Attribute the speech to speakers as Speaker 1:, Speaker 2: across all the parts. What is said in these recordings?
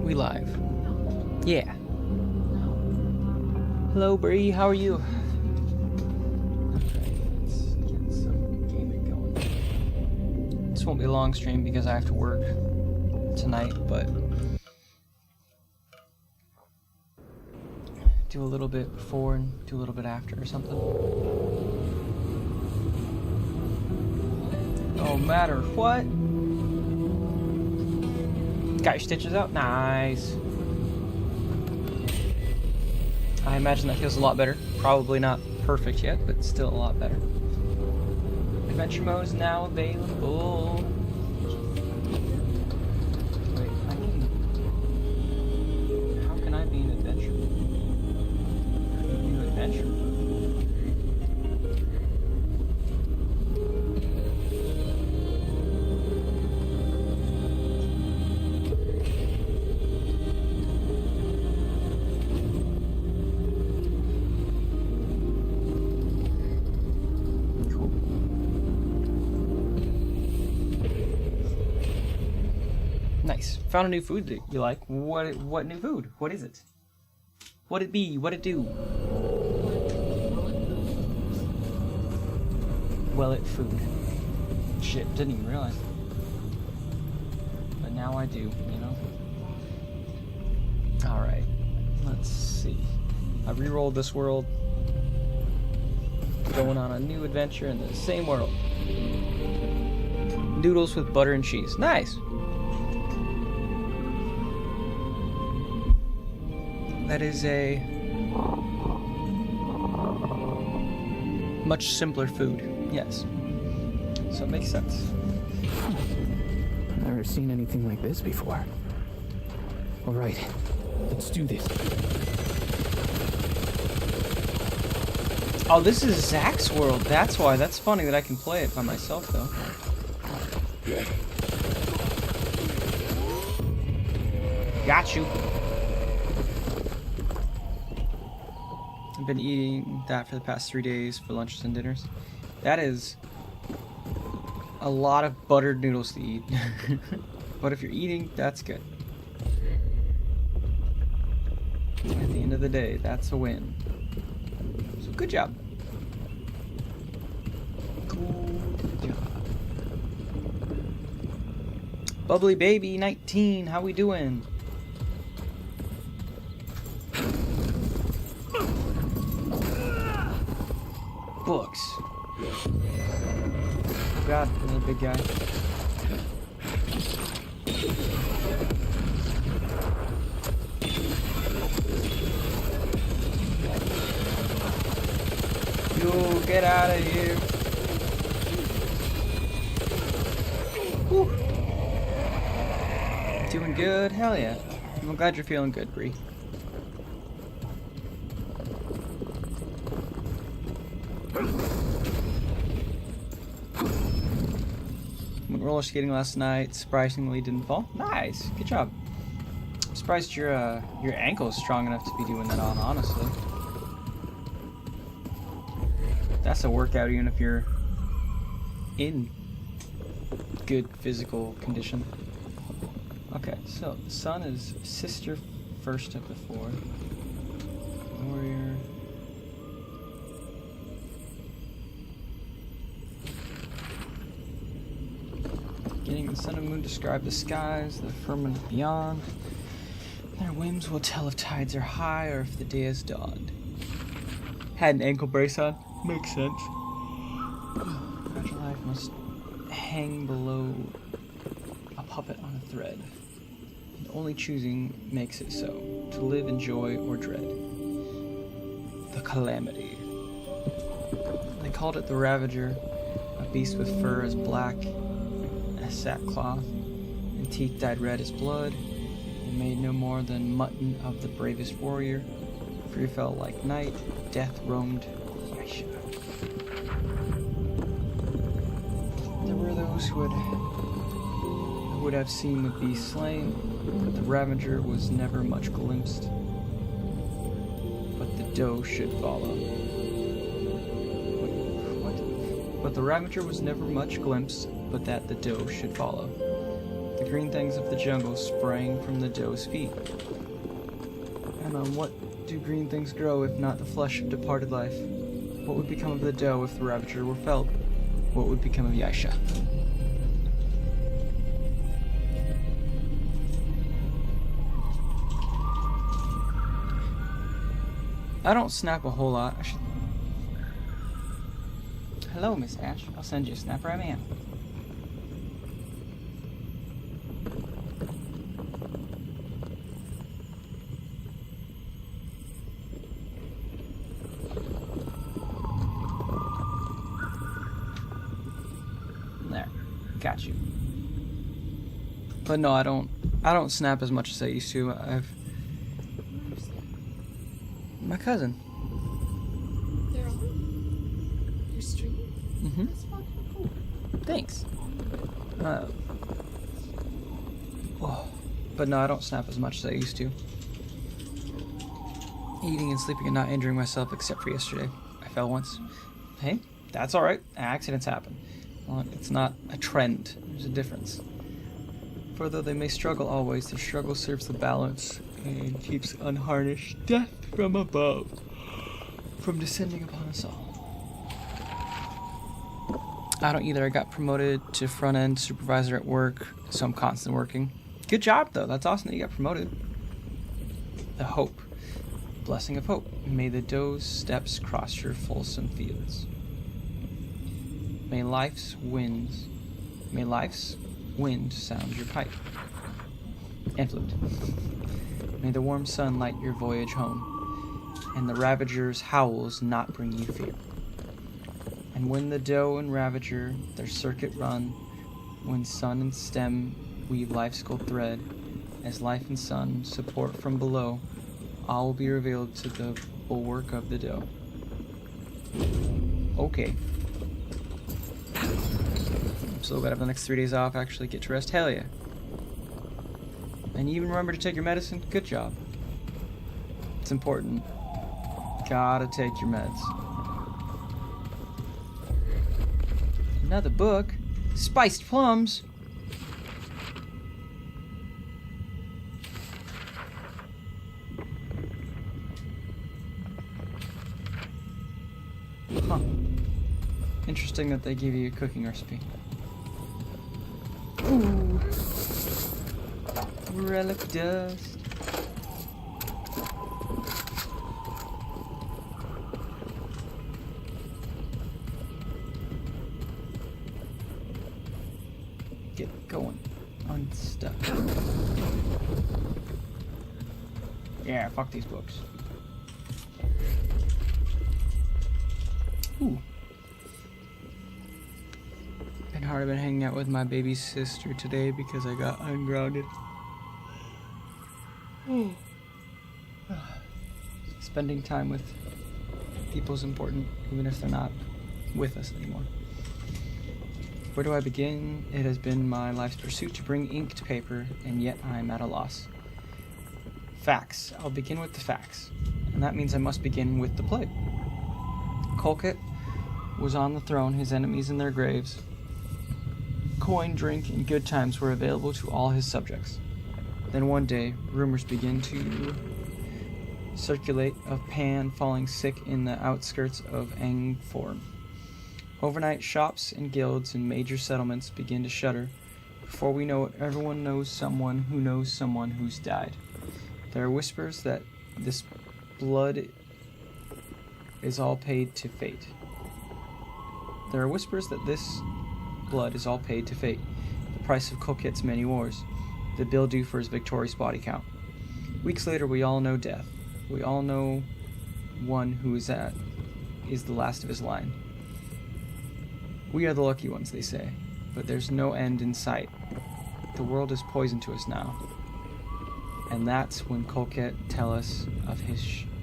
Speaker 1: We live. Yeah. Hello, Bree. How are you? Okay, let's get some gaming going. This won't be a long stream because I have to work tonight, but do a little bit before and do a little bit after or something. No matter what. Got your stitches out? Nice. I imagine that feels a lot better. Probably not perfect yet, but still a lot better. Adventure mode is now available. Wait, how can I be an adventure? How can you do adventure? Nice. Found a new food that you like. What new food? What is it? What it be? What it do? Well, it food. Shit, didn't even realize. But now I do, you know? Alright. Let's see. I re-rolled this world. Going on a new adventure in the same world. Noodles with butter and cheese. Nice! That is a much simpler food, yes. So it makes sense.
Speaker 2: I've never seen anything like this before. All right, let's do this.
Speaker 1: Oh, this is Zach's world. That's why. That's funny that I can play it by myself, though. Got you. been eating that for the past 3 days for lunches and dinners. That is a lot of buttered noodles to eat. But if you're eating, that's good. At the end of the day, that's a win. So good job. Good job. Bubbly Baby 19, how we doing? Books. Oh god, another big guy. You get out of here. Whew. Doing good? Hell yeah. I'm glad you're feeling good, Bree. Went roller skating last night. Surprisingly didn't fall. Nice. Good job. I'm surprised your ankle is strong enough to be doing that on, honestly. That's a workout even if you're in good physical condition. Okay, so the sun is sister first of the four. Warrior. Beginning the sun and moon describe the skies, the firmament beyond. Their whims will tell if tides are high or if the day has dawned. Had an ankle brace on. Makes sense. Fragile life must hang below a puppet on a thread. And only choosing makes it so. To live in joy or dread. The calamity. They called it the Ravager, a beast with fur as black as sackcloth, and teeth dyed red as blood, and made no more than mutton of the bravest warrior. Free fell like night, death roamed. There were those who would have seen the beast slain, but the Ravager was never much glimpsed. But the doe should follow. What? But the Ravager was never much glimpsed, but that the doe should follow. The green things of the jungle sprang from the doe's feet. And on what do green things grow if not the flesh of departed life? What would become of the doe if the Ravager were felled? What would become of Yaisha? I don't snap a whole lot. Hello, Miss Ash. I'll send you a snap right now. There. Got you. But no, I don't snap as much as I used to. My cousin.
Speaker 3: They're on your stream?
Speaker 1: Mm-hmm.
Speaker 3: That's fucking cool.
Speaker 1: Thanks. But no, I don't snap as much as I used to. Eating and sleeping and not injuring myself except for yesterday. I fell once. Hey, that's alright. Accidents happen. Well, it's not a trend. There's a difference. For though they may struggle always, their struggle serves the balance and keeps unharnessed death from above from descending upon us all. I don't either. I got promoted to front-end supervisor at work, so I'm constantly working. Good job, though. That's awesome that you got promoted. The hope. Blessing of hope. May the doe's steps cross your fulsome fields. May life's wind sound your pipe. And flute. May the warm sun light your voyage home, and the Ravager's howls not bring you fear. And when the doe and Ravager their circuit run, when sun and stem weave life's gold thread, as life and sun support from below, all will be revealed to the bulwark of the doe. Okay. I'm so glad I have the next 3 days off, actually get to rest. Hell yeah. And you even remember to take your medicine? Good job. It's important. Gotta take your meds. Another book? Spiced plums? Huh. Interesting that they give you a cooking recipe. Ooh. Relic dust. Get going. Unstuck. Yeah, fuck these books. Ooh. Been hard. I've been hanging out with my baby sister today because I got ungrounded. Spending time with people is important, even if they're not with us anymore. Where do I begin? It has been my life's pursuit to bring ink to paper, and yet I'm at a loss. Facts. I'll begin with the facts, and that means I must begin with the plague. Colquitt was on the throne, his enemies in their graves. Coin, drink, and good times were available to all his subjects. Then one day, rumors began to circulate of Pan falling sick in the outskirts of Angform. Overnight, shops and guilds in major settlements begin to shudder. Before we know it, everyone knows someone who's died. There are whispers that this blood is all paid to fate. The price of Colquitt's many wars. The bill due for his victorious body count. Weeks later, we all know death. We all know one who is the last of his line. We are the lucky ones, they say, but there's no end in sight. The world is poison to us now. And that's when Colquitt tells us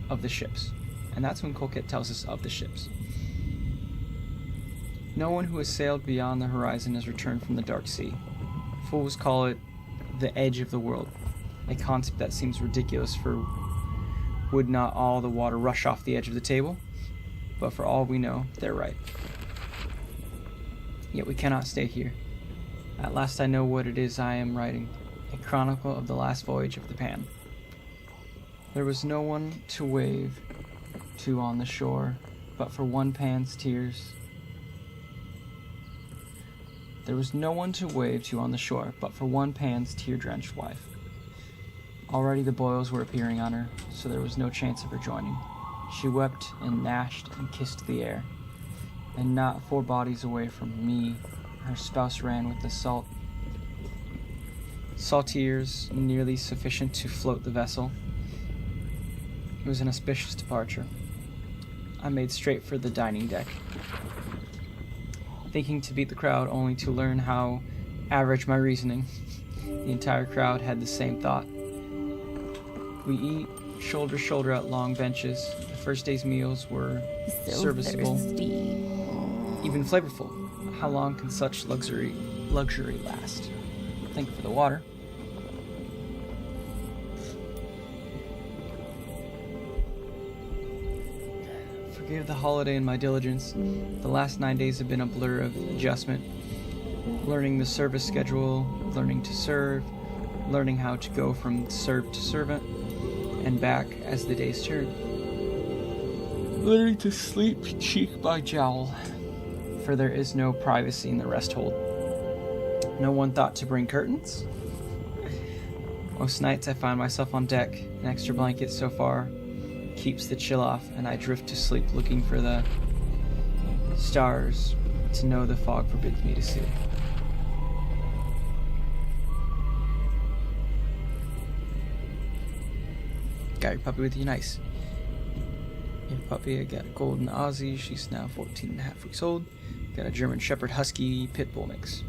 Speaker 1: of the ships. No one who has sailed beyond the horizon has returned from the dark sea. Fools call it the edge of the world, a concept that seems ridiculous, for would not all the water rush off the edge of the table? But for all we know, they're right. Yet we cannot stay here. At last I know what it is I am writing, a chronicle of the last voyage of the Pan. There was no one to wave to on the shore, but for one Pan's tears. There was no one to wave to on the shore, but for one Pan's tear-drenched wife. Already the boils were appearing on her, so there was no chance of her joining. She wept and gnashed and kissed the air. And not 4 bodies away from me, her spouse ran with the saltires nearly sufficient to float the vessel. It was an auspicious departure. I made straight for the dining deck, thinking to beat the crowd, only to learn how average my reasoning. The entire crowd had the same thought. We eat shoulder to shoulder at long benches. The first day's meals were serviceable, even flavorful. How long can such luxury last? Thank you for the water. Forgive the holiday and my diligence. The last 9 days have been a blur of adjustment. Learning the service schedule, learning to serve, learning how to go from served to servant, and back as the days turn. Learning to sleep cheek by jowl, for there is no privacy in the rest hold. No one thought to bring curtains. Most nights I find myself on deck. An extra blanket so far keeps the chill off, and I drift to sleep looking for the stars to know the fog forbids me to see. Got your puppy with you, nice. Your puppy, I got a golden Aussie, she's now 14 and a half weeks old. Got a German Shepherd Husky Pit Bull mix.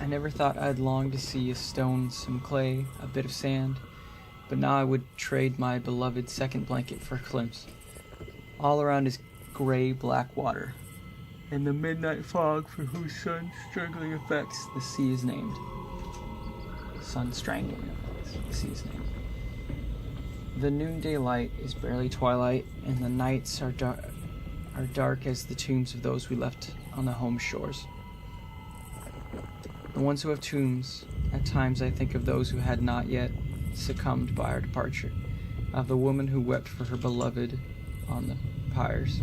Speaker 1: I never thought I'd long to see a stone, some clay, a bit of sand, but now I would trade my beloved second blanket for a glimpse. All around is gray-black water, and the midnight fog for whose sun-strangling effects the sea is named. Sun-strangling effects, the sea is named. The noonday light is barely twilight, and the nights are dark as the tombs of those we left on the home shores. The ones who have tombs, at times I think of those who had not yet succumbed by our departure, of the woman who wept for her beloved on the pyres.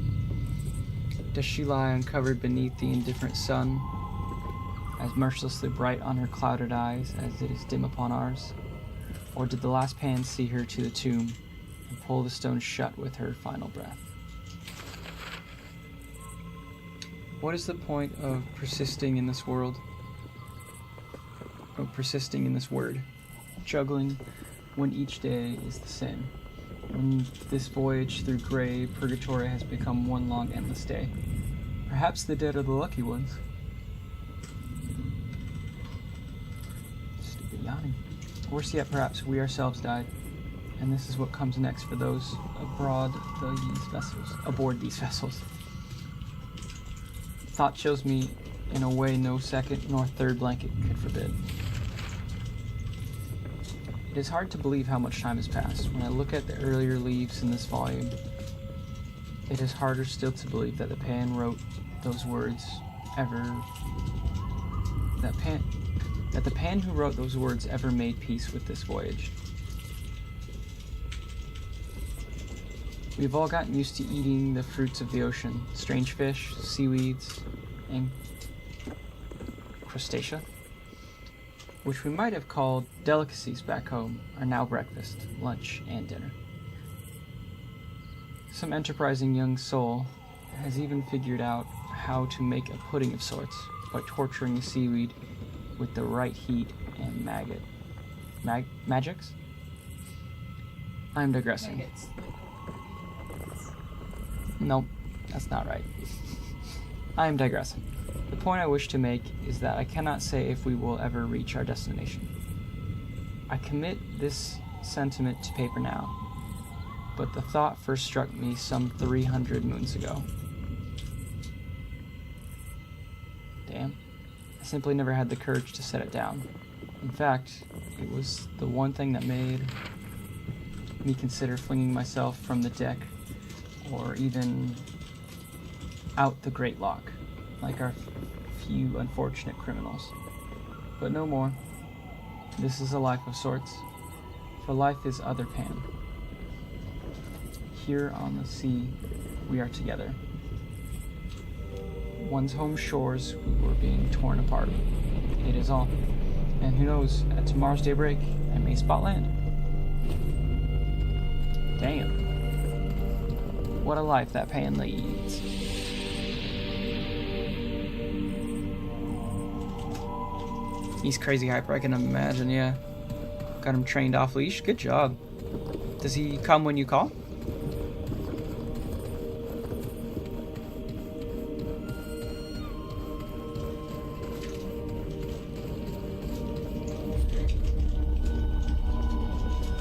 Speaker 1: Does she lie uncovered beneath the indifferent sun, as mercilessly bright on her clouded eyes as it is dim upon ours? Or did the last pan see her to the tomb and pull the stone shut with her final breath? What is the point of persisting in this world? Of persisting in this word? Juggling when each day is the same. When this voyage through gray purgatory has become one long endless day. Perhaps the dead are the lucky ones. Stupid yawning. Worse yet, perhaps we ourselves died, and this is what comes next for those aboard these vessels. Thought chills me in a way no second nor third blanket could forbid. It is hard to believe how much time has passed. When I look at the earlier leaves in this volume, it is harder still to believe that the pan wrote those words that the pan who wrote those words ever made peace with this voyage. We've all gotten used to eating the fruits of the ocean, strange fish, seaweeds, and crustacea, which we might have called delicacies back home, are now breakfast, lunch, and dinner. Some enterprising young soul has even figured out how to make a pudding of sorts by torturing the seaweed with the right heat and magics? I'm digressing.
Speaker 3: Maggots.
Speaker 1: Nope, that's not right. I am digressing. The point I wish to make is that I cannot say if we will ever reach our destination. I commit this sentiment to paper now, but the thought first struck me some 300 moons ago. Damn. I simply never had the courage to set it down. In fact, it was the one thing that made me consider flinging myself from the deck or even out the great lock, like our few unfortunate criminals. But no more. This is a life of sorts, for life is other pan. Here on the sea, we are together. One's home shores, we were being torn apart. It is all. And who knows, at tomorrow's daybreak, I may spot land. Damn. What a life that pan leads. He's crazy hyper, I can imagine, yeah. Got him trained off leash, good job. Does he come when you call?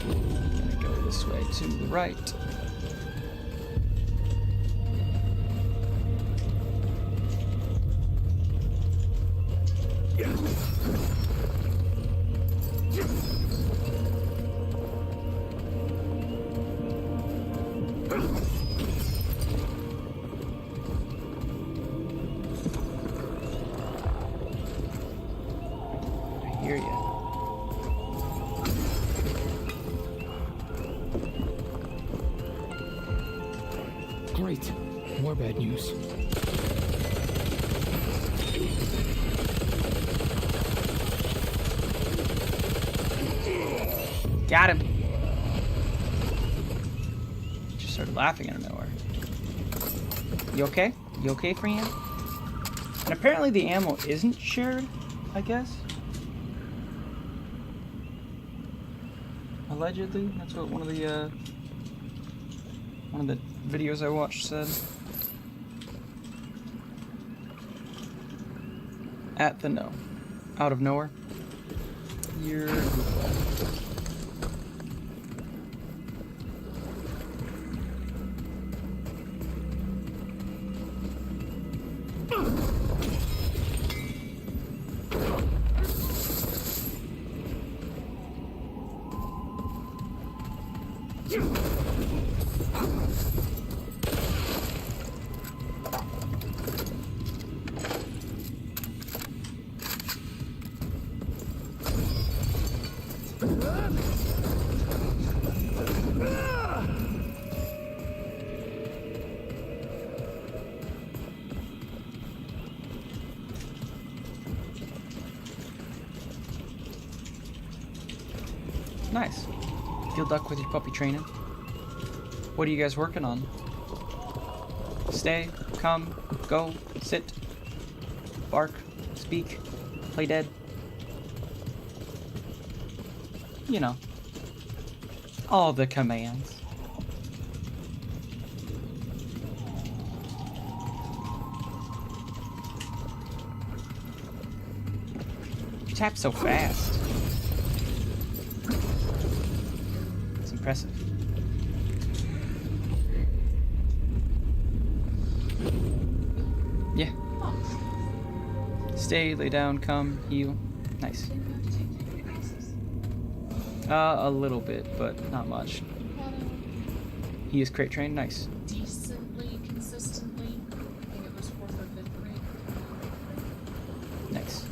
Speaker 1: Gonna go this way to the right. I hear ya.
Speaker 2: Great. More bad news.
Speaker 1: Got him. Just started laughing out of nowhere. You okay? You okay, friend? And apparently the ammo isn't shared, I guess. Allegedly, that's what one of the videos I watched said. At the no. Out of nowhere. You're Nice. Field duck with your puppy training. What are you guys working on? Stay, come, go, sit, bark, speak, play dead. You know, all the commands. You tap so fast. It's impressive. Yeah. Stay, lay down, come, heal. Nice. A little bit, but not much. He is crate trained. Nice.
Speaker 3: Decently, consistently. I think it was 4th or 5th grade.
Speaker 1: Nice.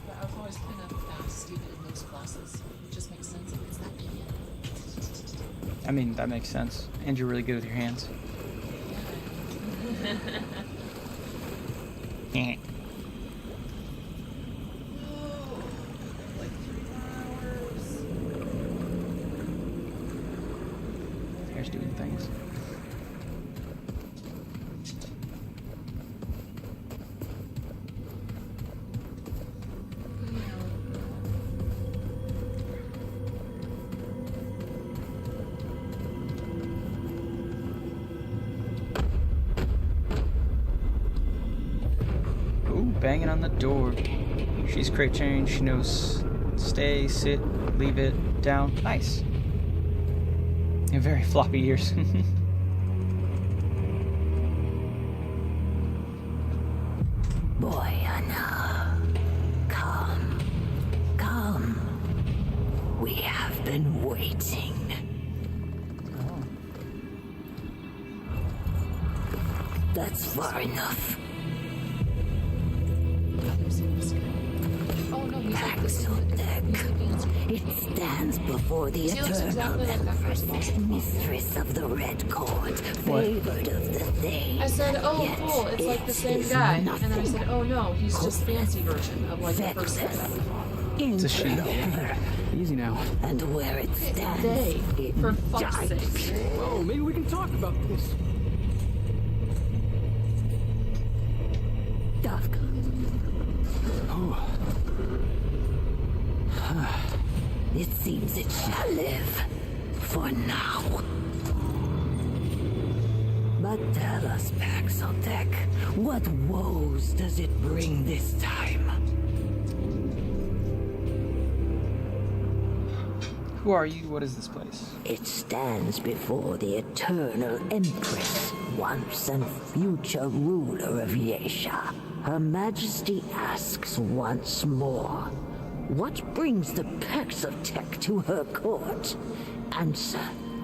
Speaker 3: But I was always kind of fast even in those classes. It just makes sense if it's that big.
Speaker 1: I mean, that makes sense. And you're really good with your hands. Yeah.
Speaker 3: Like 3 hours.
Speaker 1: Hair's doing things. Ooh, banging on the door. She's crate trained. She knows stay, sit, leave it, down. Nice. And very floppy ears.
Speaker 4: Boy, Anna, come, come. We have been waiting. That's far enough.
Speaker 3: Oh no, he's like this.
Speaker 4: Paxotech.
Speaker 3: He's like the answer.
Speaker 4: It stands before the
Speaker 3: He looks
Speaker 4: eternal
Speaker 3: exactly like that first
Speaker 4: Empress,
Speaker 3: boss.
Speaker 4: mistress of the Red Court, favored of the Thane.
Speaker 3: I said, oh
Speaker 4: Yet
Speaker 3: cool, it's like the
Speaker 4: it
Speaker 3: same
Speaker 4: is
Speaker 3: guy. And
Speaker 4: nothing.
Speaker 3: then I said, oh no, he's just fancy version of like the first guy.
Speaker 1: It's a she.
Speaker 2: Easy now.
Speaker 4: And where it stands,
Speaker 3: They,
Speaker 4: it
Speaker 3: for fuck's
Speaker 4: dies.
Speaker 3: sake.
Speaker 2: Whoa, maybe we can talk about this.
Speaker 4: Dafka. It seems it shall live. For now. But tell us, Paxotech, what woes does it bring this time?
Speaker 1: Who are you? What is this place?
Speaker 4: It stands before the eternal Empress, once and future ruler of Yesha. Her Majesty asks once more, what brings the Paxotech to her court? Answer,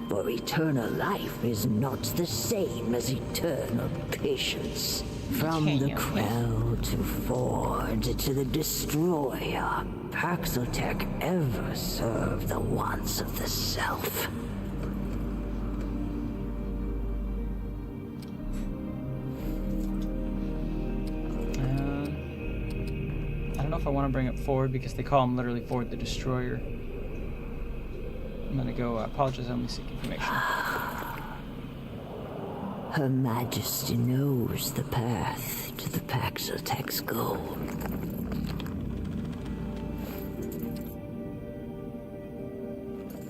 Speaker 4: for eternal life is not the same as eternal patience. From the Quell to Ford to the Destroyer, Paxotech ever served the wants of the self.
Speaker 1: I don't know if I want to bring up Ford because they call him literally Ford the Destroyer. I'm gonna go apologize, I only seek information.
Speaker 4: Her Majesty knows the path to the Paxotech's goal.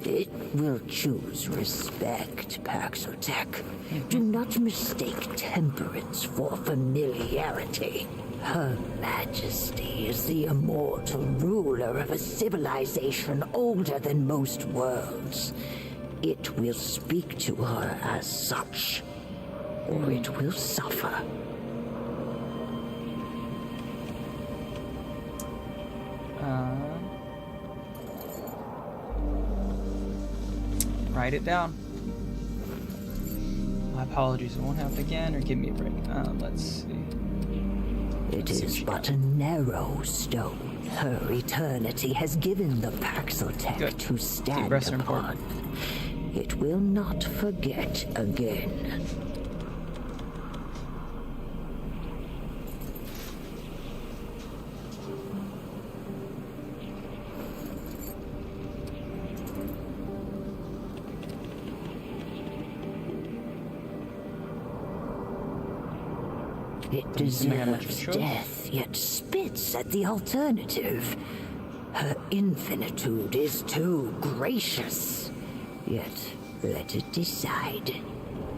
Speaker 4: It will choose respect, Paxotech. Do not mistake temperance for familiarity. Her Majesty is the immortal ruler of a civilization older than most worlds. It will speak to her as such, or it will suffer.
Speaker 1: Write it down. My apologies, it won't happen again, or give me a break. Let's see.
Speaker 4: It is but a narrow stone. Her eternity has given the Paxotech
Speaker 1: Good.
Speaker 4: to
Speaker 1: Deep
Speaker 4: stand
Speaker 1: breaths are
Speaker 4: upon.
Speaker 1: important.
Speaker 4: It will not forget again. It
Speaker 1: Doesn't seem like I have much of a
Speaker 4: deserves
Speaker 1: choice.
Speaker 4: death, yet spits at the alternative. Her infinitude is too gracious. Yet let it decide.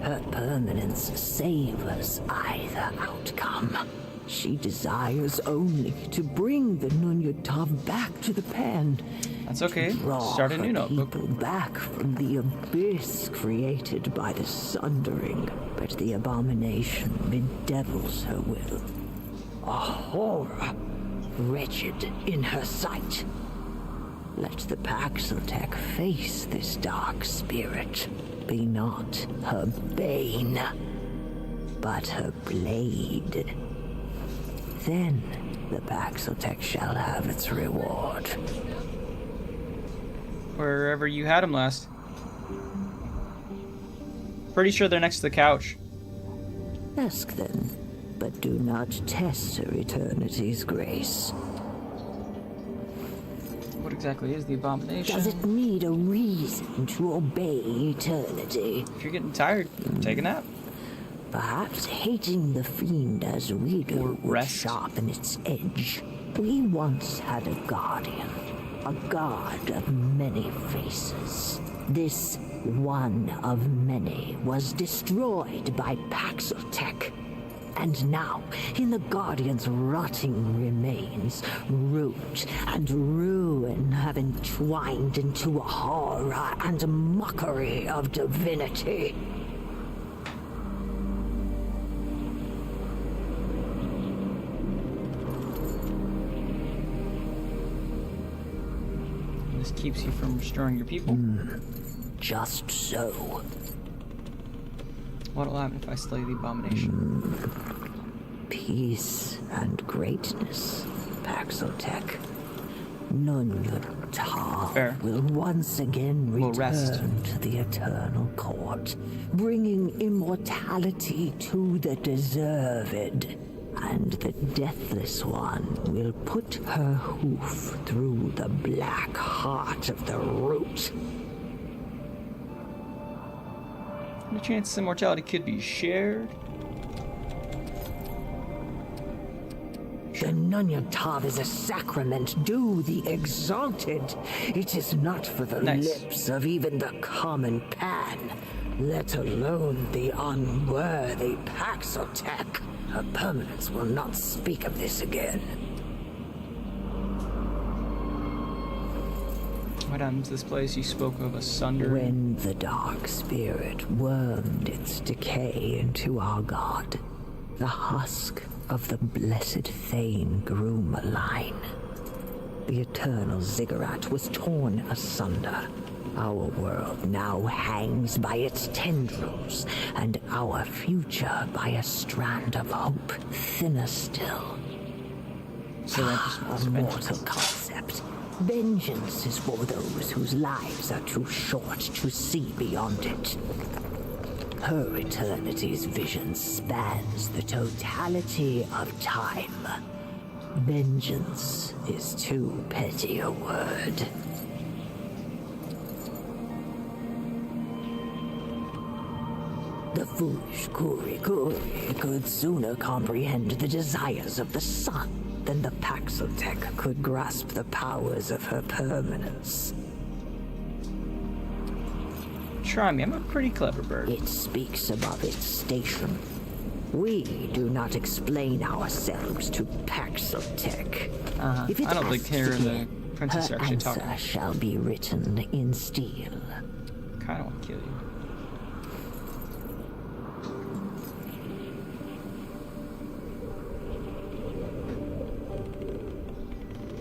Speaker 4: Her permanence savors either outcome. She desires only to bring the Nunyatav back to the pen.
Speaker 1: That's okay.
Speaker 4: Draw
Speaker 1: Start a new
Speaker 4: her
Speaker 1: notebook.
Speaker 4: people back from the abyss created by the Sundering. But the abomination bedevils her will. A horror, wretched in her sight. Let the Paxeltech face this dark spirit. Be not her bane, but her blade. Then the Paxeltech shall have its reward.
Speaker 1: Wherever you had them last. Pretty sure they're next to the couch.
Speaker 4: Ask them, but do not test her eternity's grace.
Speaker 1: What exactly is the abomination?
Speaker 4: Does it need a reason to obey eternity?
Speaker 1: If you're getting tired, take a nap.
Speaker 4: Perhaps hating the fiend as we do
Speaker 1: Or
Speaker 4: would
Speaker 1: rest.
Speaker 4: sharpen its edge. We once had a guardian, a god of many faces. This one of many was destroyed by Paxeltech. And now, in the Guardian's rotting remains, root and ruin have entwined into a horror and mockery of divinity.
Speaker 1: This keeps you from restoring your people.
Speaker 4: Just so.
Speaker 1: What'll happen if I slay the abomination?
Speaker 4: Peace and greatness, Paxeltech. Nunyatav
Speaker 1: Fair.
Speaker 4: will once again
Speaker 1: We'll
Speaker 4: return
Speaker 1: rest.
Speaker 4: to the Eternal Court, bringing immortality to the deserved. And the Deathless One will put her hoof through the black heart of the root.
Speaker 1: The chance immortality could be shared.
Speaker 4: The Nunyatav is a sacrament due the exalted. It is not for the
Speaker 1: Nice.
Speaker 4: lips of even the common pan, let alone the unworthy Paxeltech. Her permanence will not speak of this again.
Speaker 1: What happens to this place? You spoke of a sunder.
Speaker 4: When the dark spirit wormed its decay into our god, the husk of the blessed Thane grew malign. The eternal ziggurat was torn asunder. Our world now hangs by its tendrils, and our future by a strand of hope thinner still.
Speaker 1: So that just
Speaker 4: A
Speaker 1: was
Speaker 4: mortal
Speaker 1: vengeance.
Speaker 4: concept. Vengeance is for those whose lives are too short to see beyond it. Her eternity's vision spans the totality of time. Vengeance is too petty a word. The foolish Kuri could sooner comprehend the desires of the sun than the Paxeltech could grasp the powers of her permanence.
Speaker 1: Try me. I'm a pretty clever bird.
Speaker 4: It speaks above its station. We do not explain ourselves to Paxeltech. If it
Speaker 1: I don't think
Speaker 4: asks
Speaker 1: her and the
Speaker 4: again,
Speaker 1: princess
Speaker 4: her
Speaker 1: are actually
Speaker 4: answer
Speaker 1: talking.
Speaker 4: shall be written in steel.
Speaker 1: Kind of want to kill you.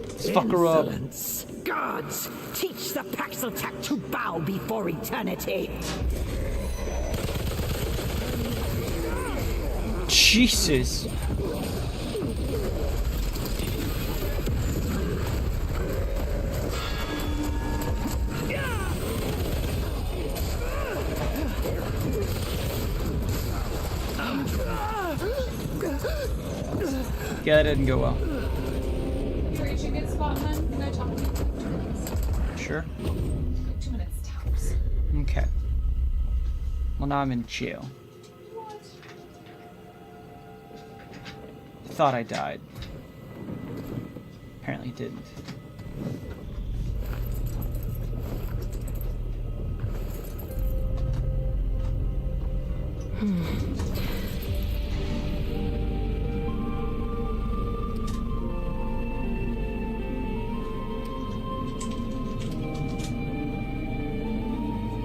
Speaker 1: Let's fuck her up.
Speaker 4: Insolence. Gods, teach the Paxeltech to bow before eternity.
Speaker 1: Jesus. Yeah, that didn't go well.
Speaker 3: You reach a good spot, man? Can I talk to you for 2 minutes?
Speaker 1: Sure.
Speaker 3: 2 minutes tops.
Speaker 1: Okay. Well, now I'm in jail.
Speaker 3: What?
Speaker 1: thought I died. Apparently didn't.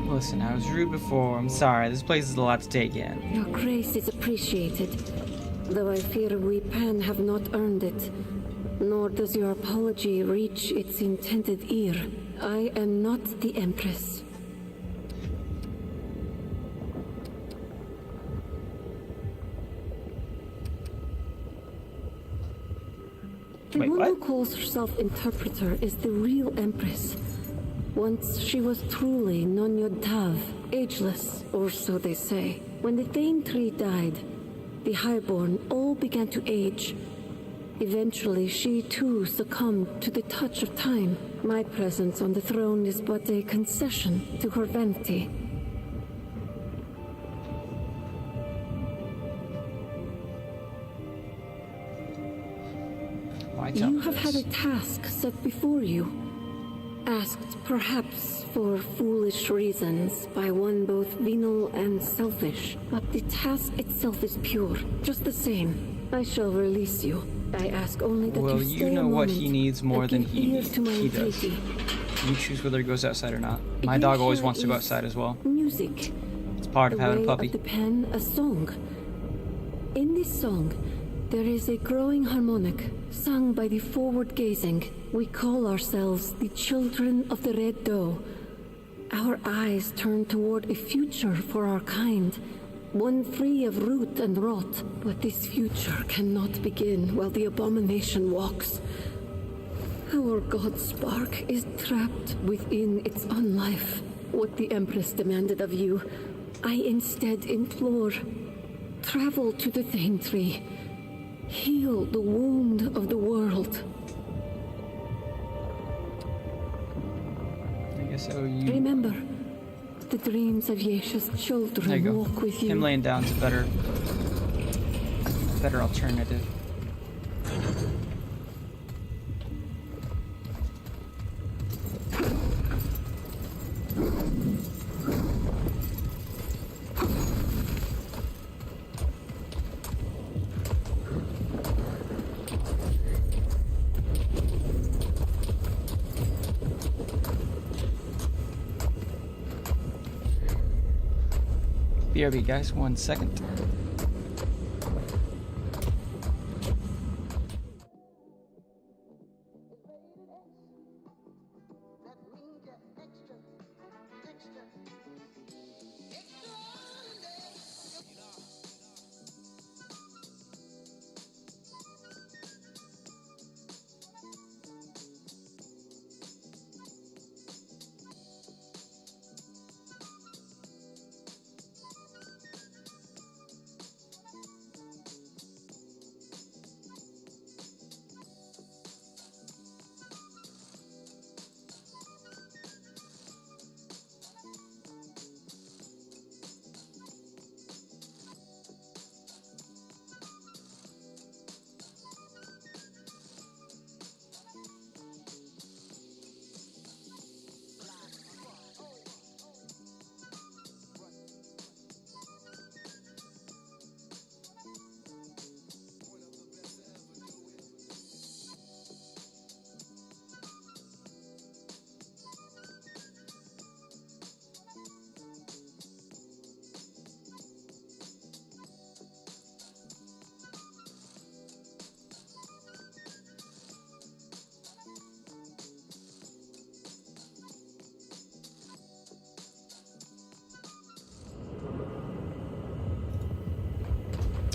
Speaker 1: Listen, I was rude before. I'm sorry. This place is a lot to take in.
Speaker 5: Your grace is appreciated, though I fear we Pan have not earned it. Nor does your apology reach its intended ear. I am not the Empress. The
Speaker 1: Wait,
Speaker 5: one
Speaker 1: what?
Speaker 5: who calls herself Interpreter is the real Empress. Once she was truly Non-Yod Tav, ageless, or so they say. When the Thane Tree died, the Highborn all began to age. Eventually, she too succumbed to the touch of time. My presence on the throne is but a concession to her vanity.
Speaker 1: Why tell
Speaker 5: You
Speaker 1: me
Speaker 5: have had a
Speaker 1: this?
Speaker 5: task set before you. Asked perhaps for foolish reasons by one both venal and selfish. But the task itself is pure, just the same. I shall release you. I ask only that
Speaker 1: Well,
Speaker 5: you
Speaker 1: you
Speaker 5: stay
Speaker 1: know
Speaker 5: a
Speaker 1: what
Speaker 5: moment
Speaker 1: he needs more
Speaker 5: and
Speaker 1: than
Speaker 5: give
Speaker 1: he
Speaker 5: ear to my
Speaker 1: does.
Speaker 5: entreaty.
Speaker 1: You choose whether he goes outside or not. My dog always wants to go outside as well.
Speaker 5: Music.
Speaker 1: It's part of
Speaker 5: The
Speaker 1: having a
Speaker 5: way
Speaker 1: puppy.
Speaker 5: of the pen, a song. In this song, there is a growing harmonic, sung by the forward-gazing. We call ourselves the Children of the Red Doe. Our eyes turn toward a future for our kind, one free of root and rot. But this future cannot begin while the abomination walks. Our god spark is trapped within its unlife. What the Empress demanded of you, I instead implore. Travel to the Thane Tree. Heal the wound of the world.
Speaker 1: I guess I owe you.
Speaker 5: Remember, the dreams of Yesha's
Speaker 1: There you
Speaker 5: children
Speaker 1: go.
Speaker 5: walk with you.
Speaker 1: Him laying down's a better alternative. BRB, guys, 1 second.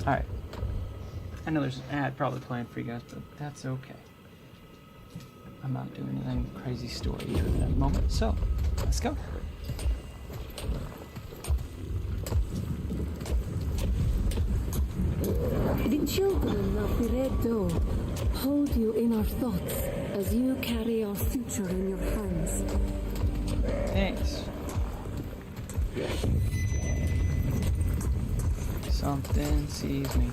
Speaker 1: Alright. I know there's an ad probably playing for you guys, but that's okay. I'm not doing anything crazy story here at the moment, so let's go.
Speaker 5: The children of the Red Doe hold you in our thoughts as you carry our future in your hands.
Speaker 1: Thanks. Something sees me.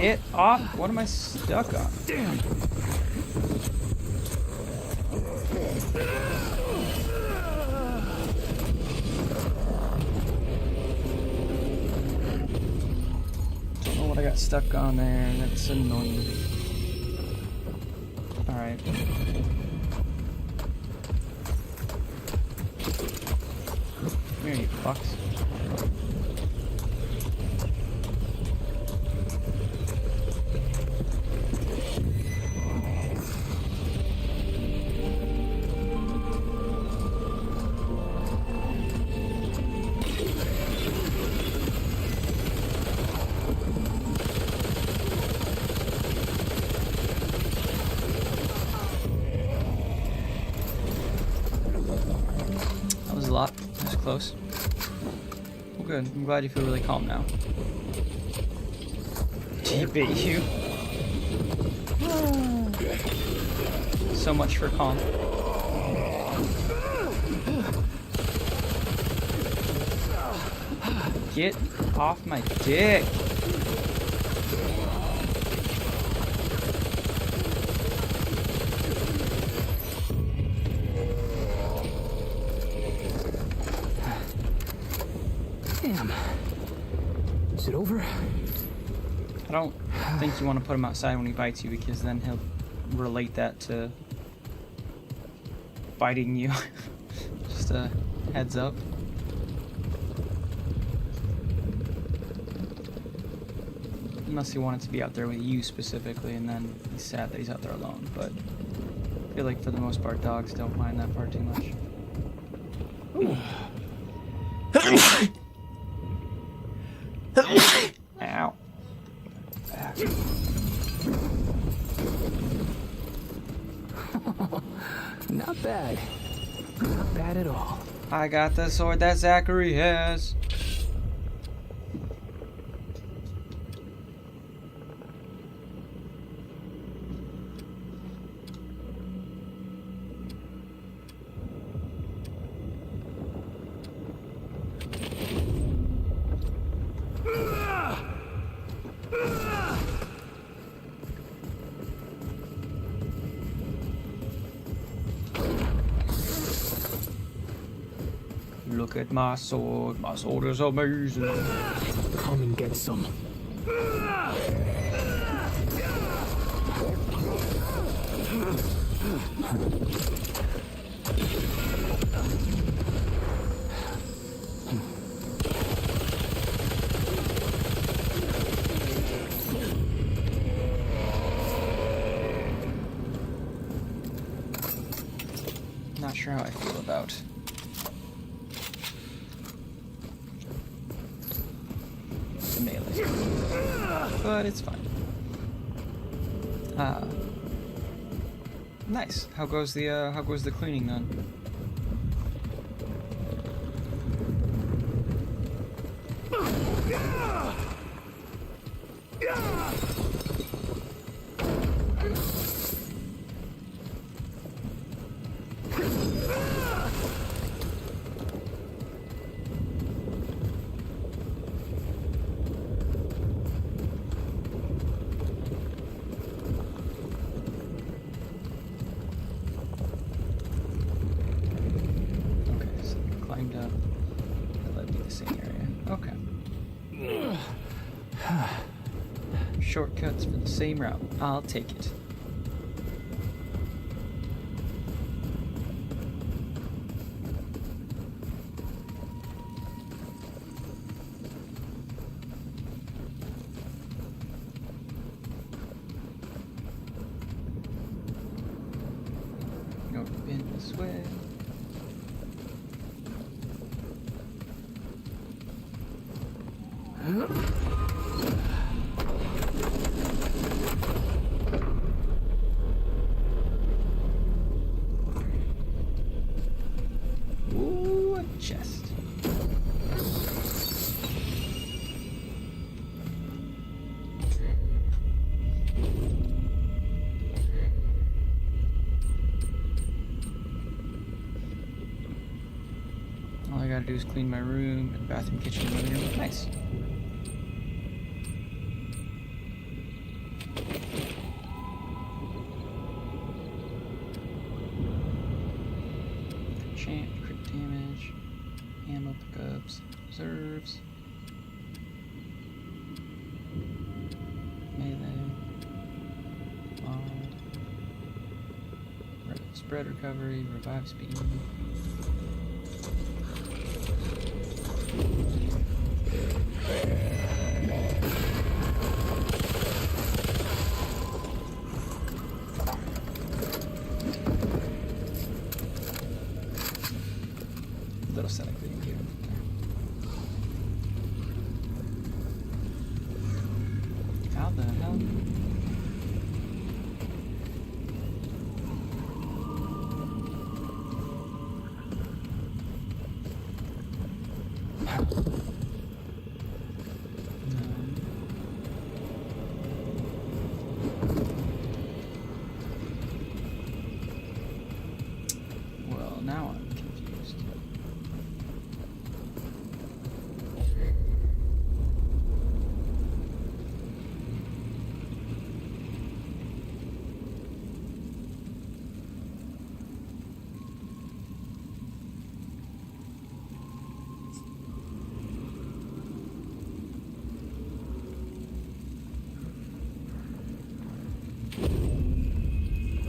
Speaker 1: Get off! What am I stuck on?
Speaker 2: Damn!
Speaker 1: Don't know what I got stuck on there. That's annoying. Alright. Come here, you fucks. That was a lot. That was close. Well, good. I'm glad you feel really calm now. T-bait you. So much for calm. Get off my dick.
Speaker 2: Damn. Is it over?
Speaker 1: I don't think you want to put him outside when he bites you, because then he'll relate that to biting you. Just a heads up. Unless he wanted to be out there with you specifically, and then he's sad that he's out there alone. But I feel like for the most part, dogs don't mind that part too much. Ooh. Ow.
Speaker 2: Not bad. Not bad at all.
Speaker 1: I got the sword that Zachary has. Look at my sword. My sword is amazing.
Speaker 2: Come and get some.
Speaker 1: Not sure how I feel about the melee, but it's fine. Nice. How goes the cleaning then? Shortcuts for the same route. I'll take it. Nope, been this way. Ooh, a chest. All I gotta do is clean my room and bathroom, kitchen, living room. Nice. enchant, crit damage, ammo pickups, reserves, melee, spread recovery, revive speed. Little setup video here. How the hell? Well, now I'm confused.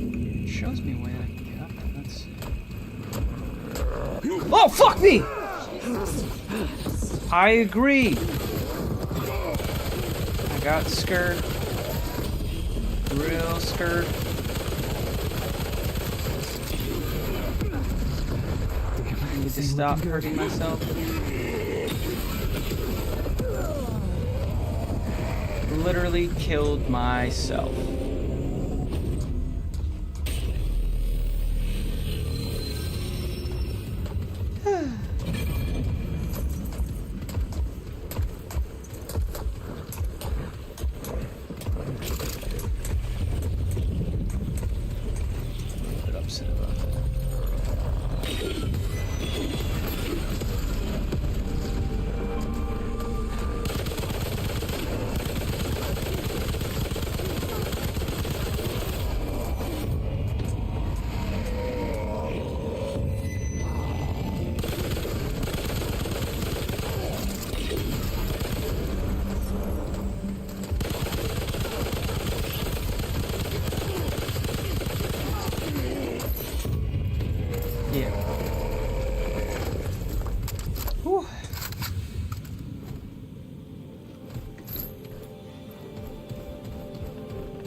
Speaker 1: It shows me a way I can get up there. Let's see. Oh, fuck me! I agree. I got scared. Real scared. I need to stop hurting myself. Literally killed myself. Bit upset about that. Yeah. Whew.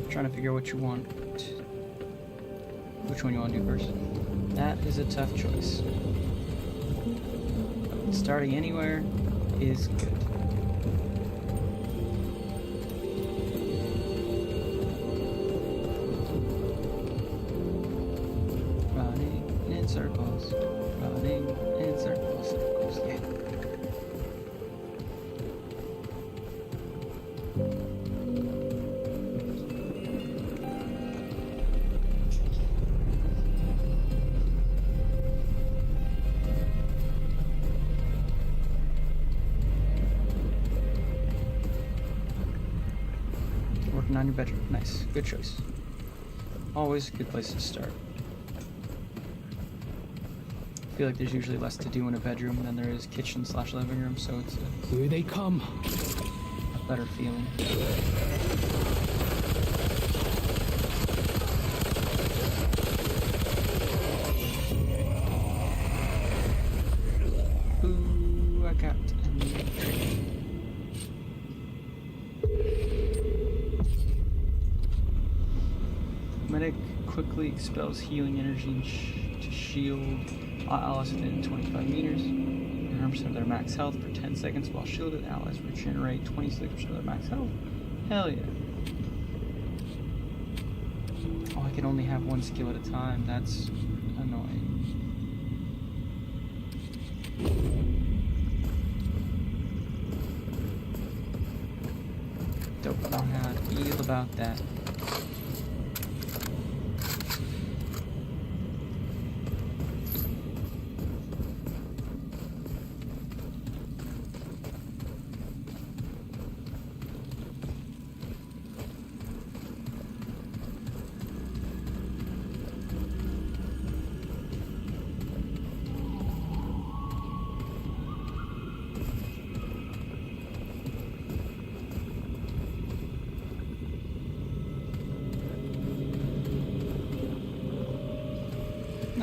Speaker 1: Trying to figure out what you want. Which one you want to do first? That is a tough choice. Starting anywhere is good. Running in circles, running in circles, circles, yeah. Working on your bedroom. Nice. Good choice. Always a good place to start. I feel like there's usually less to do in a bedroom than there is kitchen/living room, so it's
Speaker 2: Here they come.
Speaker 1: a better feeling. Ooh, I got a new trick. Medic quickly expels healing energy to shield all allies within 25 meters. 100% of their max health for 10 seconds while shielded. Allies regenerate 26% of their max health. Hell yeah. Oh, I can only have one skill at a time. That's annoying. Don't know how to feel about that.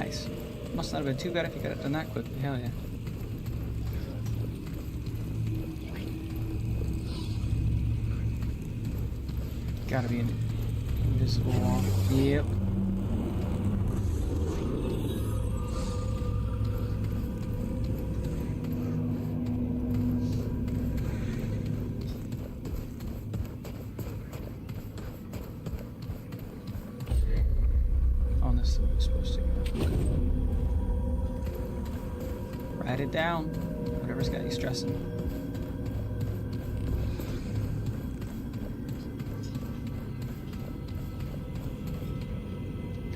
Speaker 1: Nice. Must not have been too bad if you got it done that quickly. Hell yeah. Gotta be an invisible wall. Yep. On this thing we're supposed to go. Write it down. Whatever's got you stressing.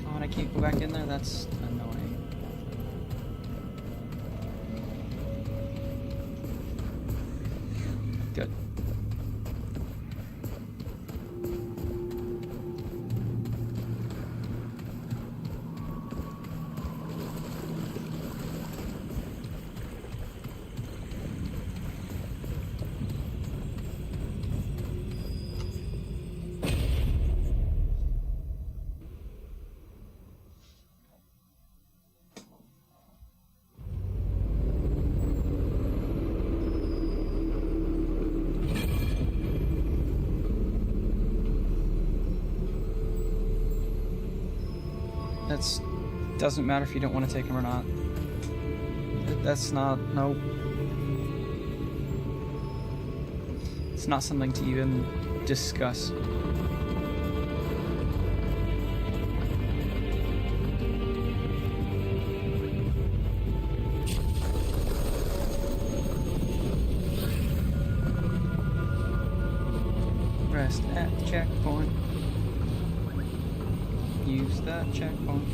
Speaker 1: Oh, and I can't go back in there? That's annoying. Good. That's doesn't matter if you don't want to take them or not. That's not, nope. It's not something to even discuss. Rest at the checkpoint. Use that checkpoint.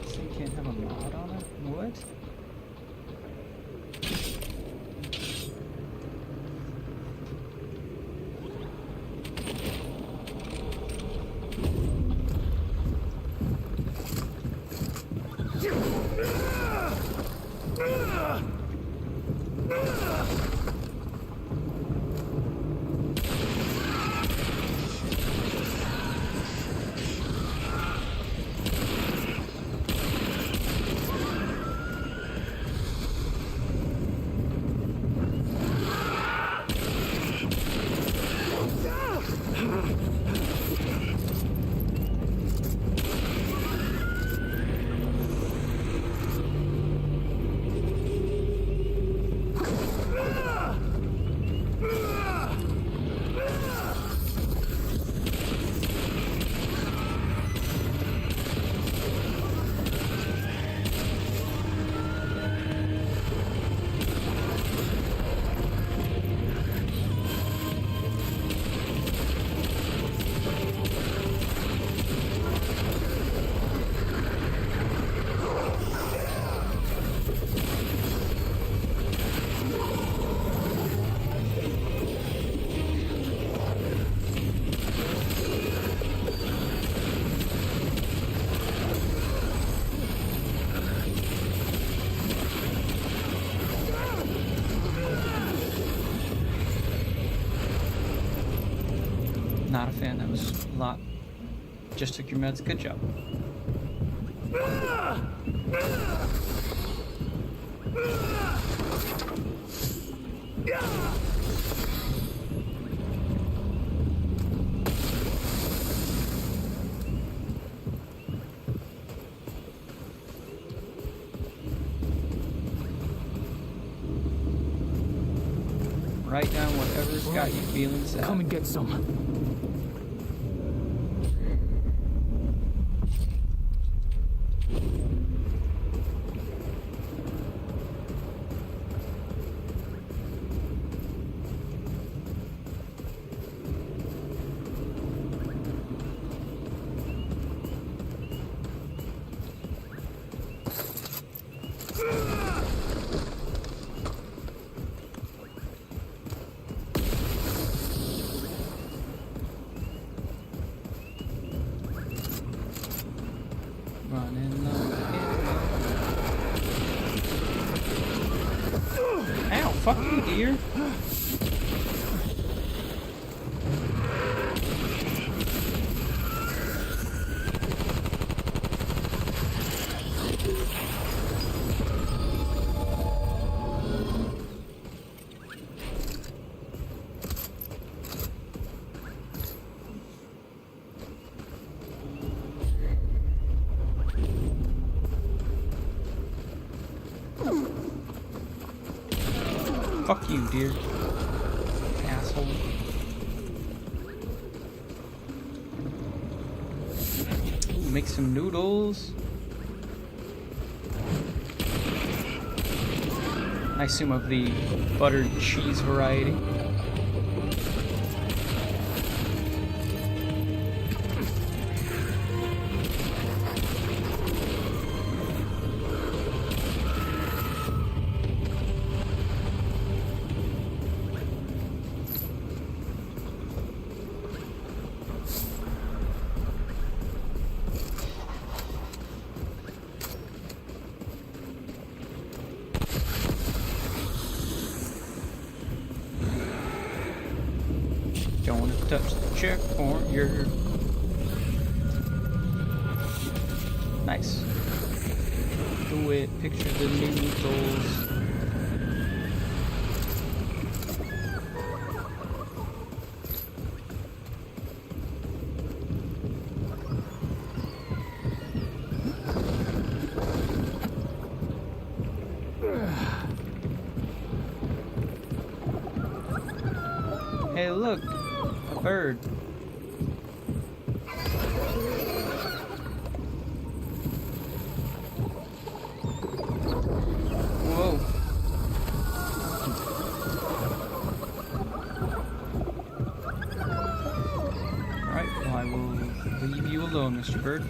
Speaker 1: So you can't have a mod on it? What? Not a fan. That was a lot Just took your meds. Good job. Write down whatever's got you feeling sad.
Speaker 2: Come and get some.
Speaker 1: Running low. Ow, fuck you, dear. Fuck you, dear. Asshole. Ooh, make some noodles. I assume of the buttered cheese variety. Don't want to touch the checkpoint, you're... Nice. Do it, picture the noodles. Hey, look, a bird. Whoa. Alright, well, I will leave you alone, Mr. Bird.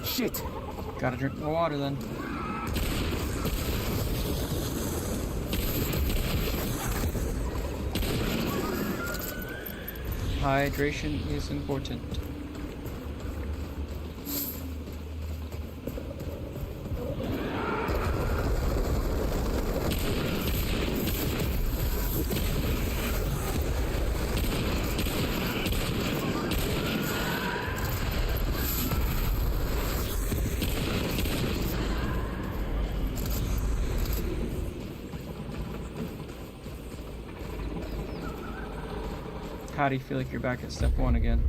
Speaker 2: Shit!
Speaker 1: Gotta drink more water then. Hydration is important. How do you feel like you're back at step one again?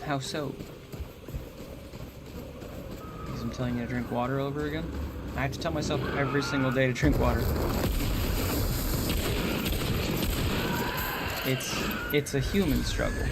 Speaker 1: How so? Because I'm telling you to drink water over again? I have to tell myself every single day to drink water. It's a human struggle.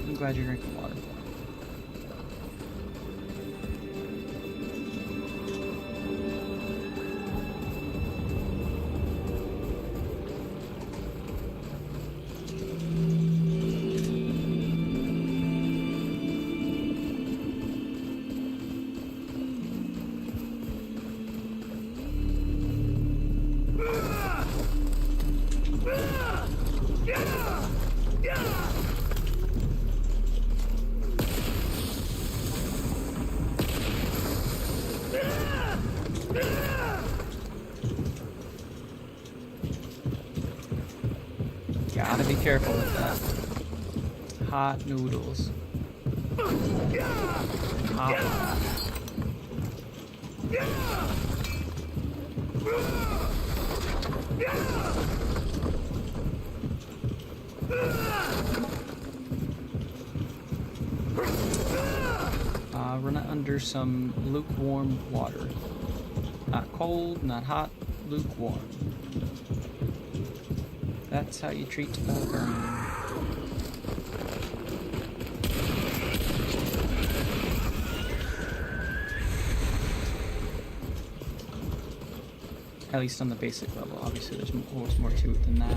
Speaker 1: I'm glad you're drinking water. Gotta be careful with that. Hot noodles. Hot. Run it under some lukewarm water. Not cold, not hot, lukewarm. That's how you treat a burn. At least on the basic level. Obviously, there's always more to it than that.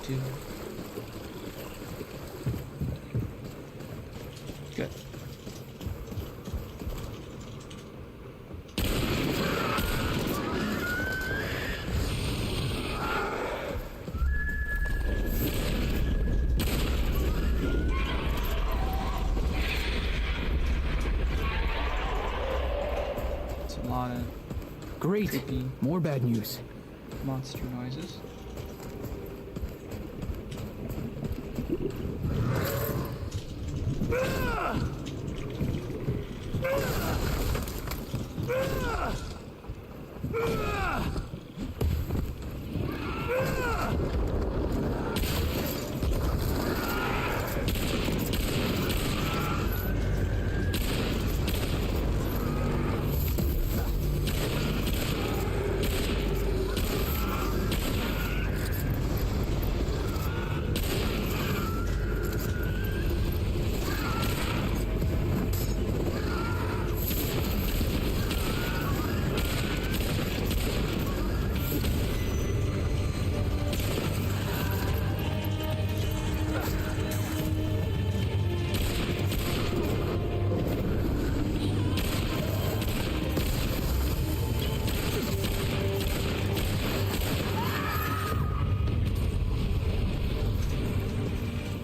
Speaker 1: Do. Good. It's a lot of
Speaker 2: Great.
Speaker 1: creepy
Speaker 2: More bad news.
Speaker 1: monster noises.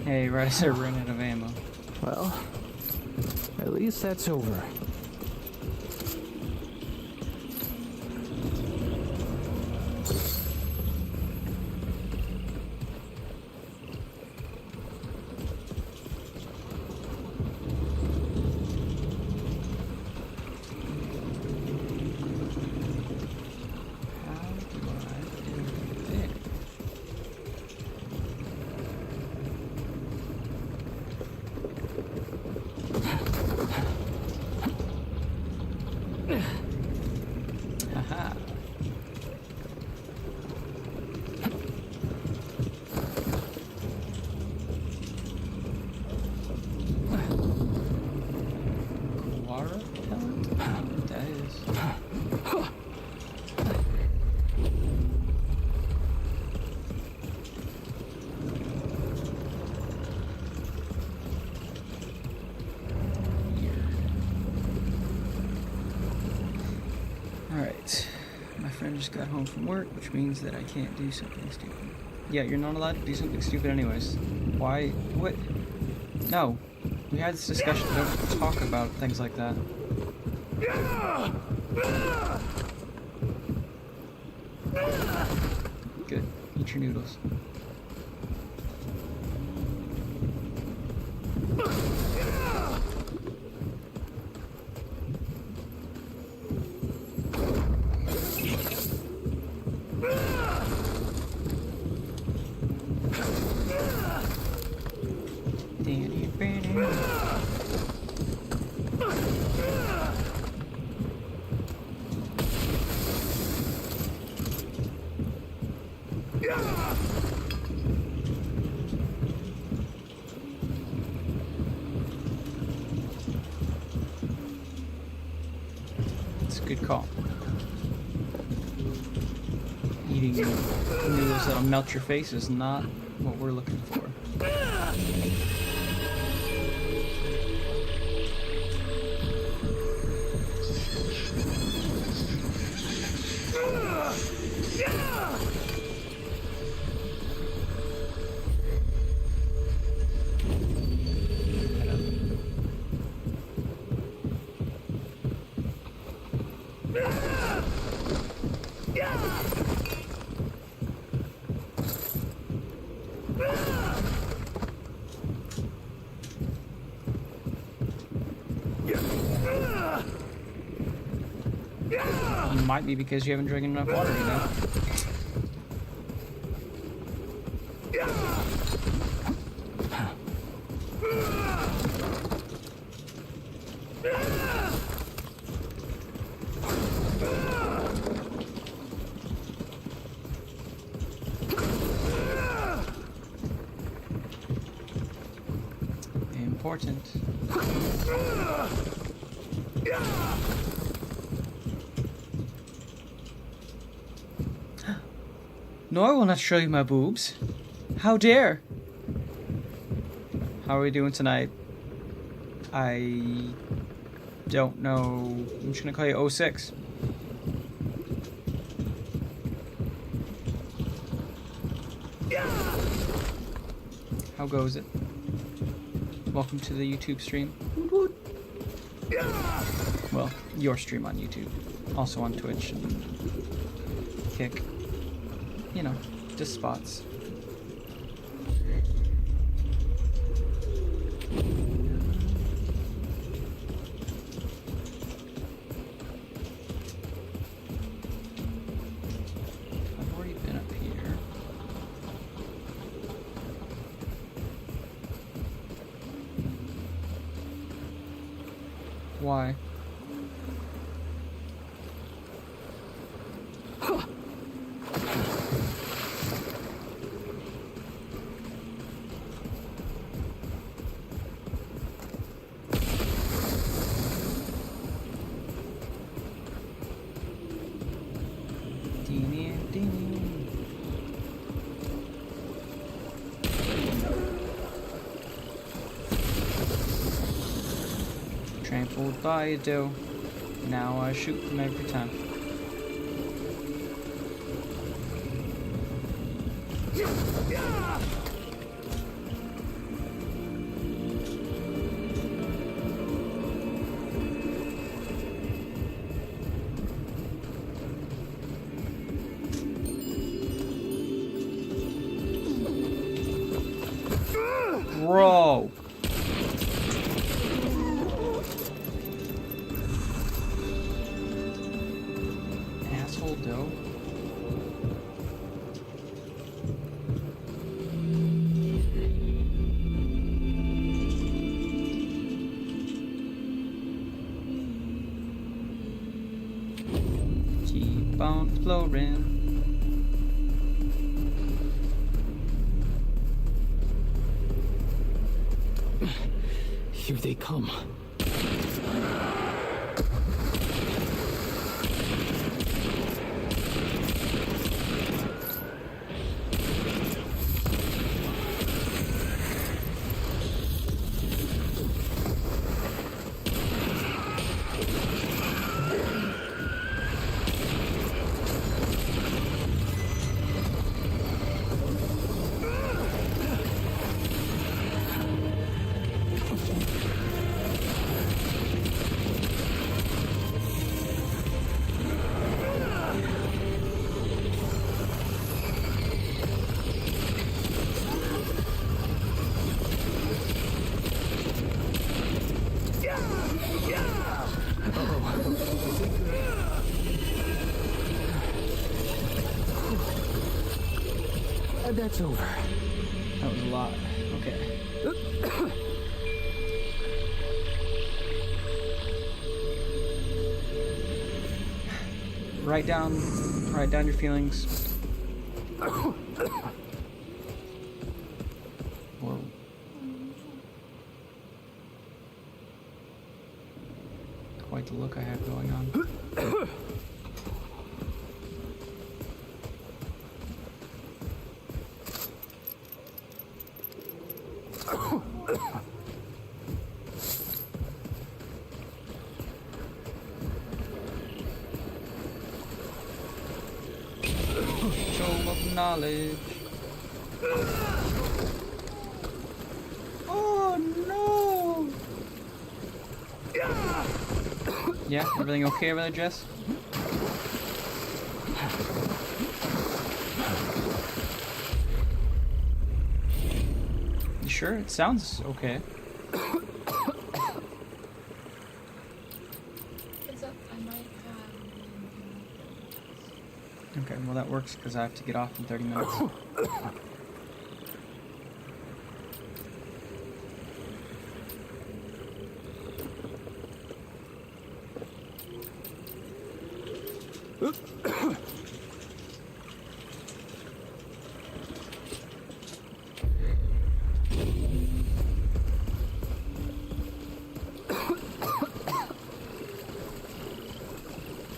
Speaker 1: Hey, right as I ran out of ammo.
Speaker 2: Well, at least that's over.
Speaker 1: just got home from work, which means that I can't do something stupid. Yeah, you're not allowed to do something stupid anyways. Why? What? No. We had this discussion. Don't talk about things like that. Good. Eat your noodles. It's a good call. Eating noodles that'll melt your face is not what we're looking for. Might be because you haven't drank enough water, you know? Important. No, I will not show you my boobs. How dare? How are we doing tonight? I don't know. I'm just gonna call you 06. How goes it? Welcome to the YouTube stream. Well, your stream on YouTube. Also on Twitch and Kick. You know, just spots. I've already been up here. Why? Trampled by a doe. Now I shoot them every time. Bro! Asshole doe. Keep on exploring.
Speaker 2: Here they come. That's over.
Speaker 1: That was a lot. Okay. Write down your feelings. Or quite the look I have going on. Tome of knowledge. Oh no! Yeah, everything okay over there, Jess? You sure? It sounds okay.
Speaker 3: Heads up, I might have.
Speaker 1: Okay, well that works because I have to get off in 30 minutes.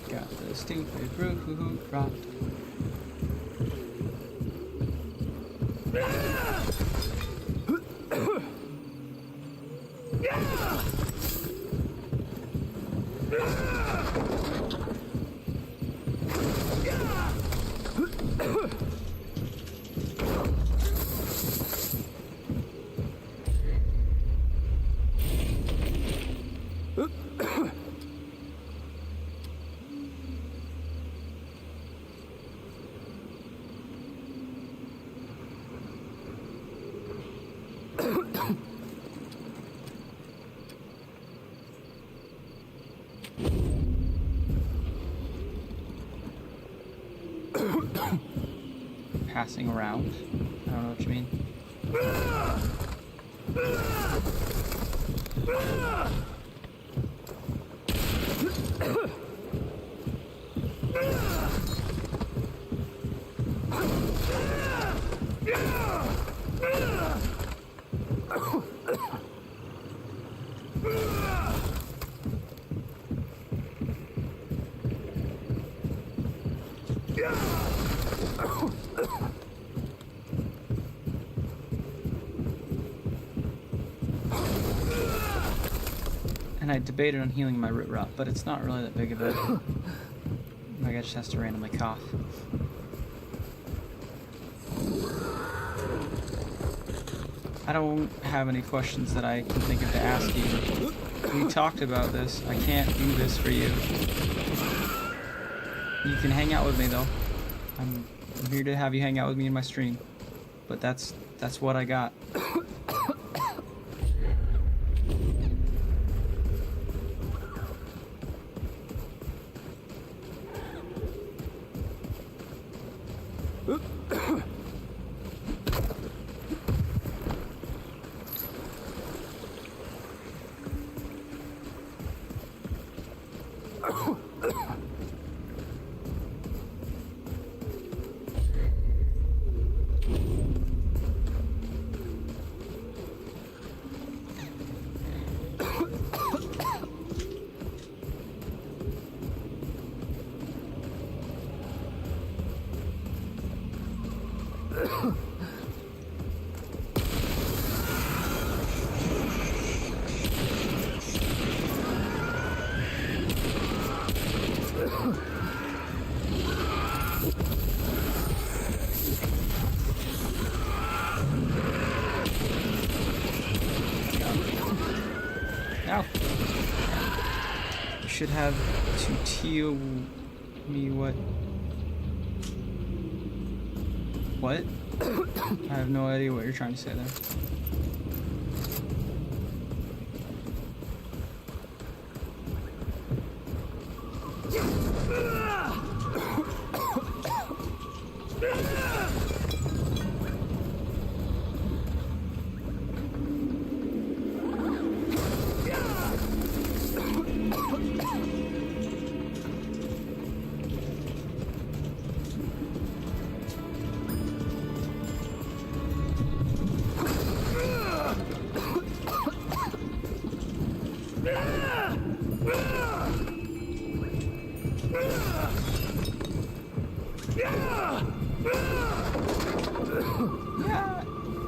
Speaker 1: Got the stupid roof rocked. Passing around. I don't know what you mean. And I debated on healing my root rot, but it's not really that big of a... Like, I just has to randomly cough. I don't have any questions that I can think of to ask you. We talked about this. I can't do this for you. You can hang out with me, though. I'm here to have you hang out with me in my stream. But that's what I got. Now, you should have to tell me what. What? I have no idea what you're trying to say there.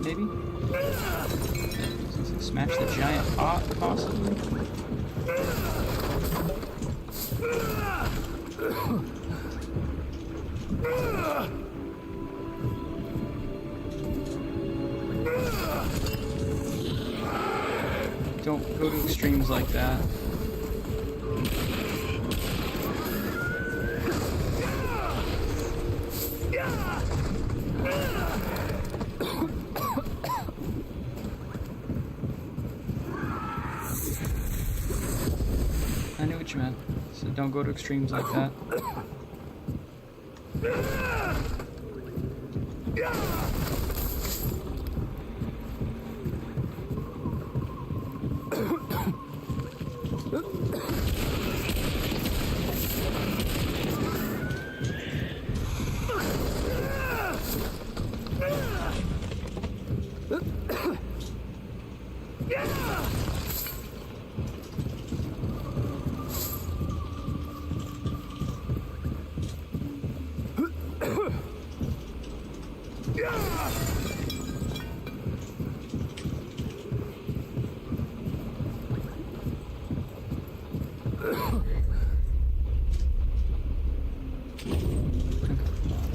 Speaker 1: maybe? Smash the giant pot, possibly? Don't go to extremes like that. I knew what you meant. So don't go to extremes like that.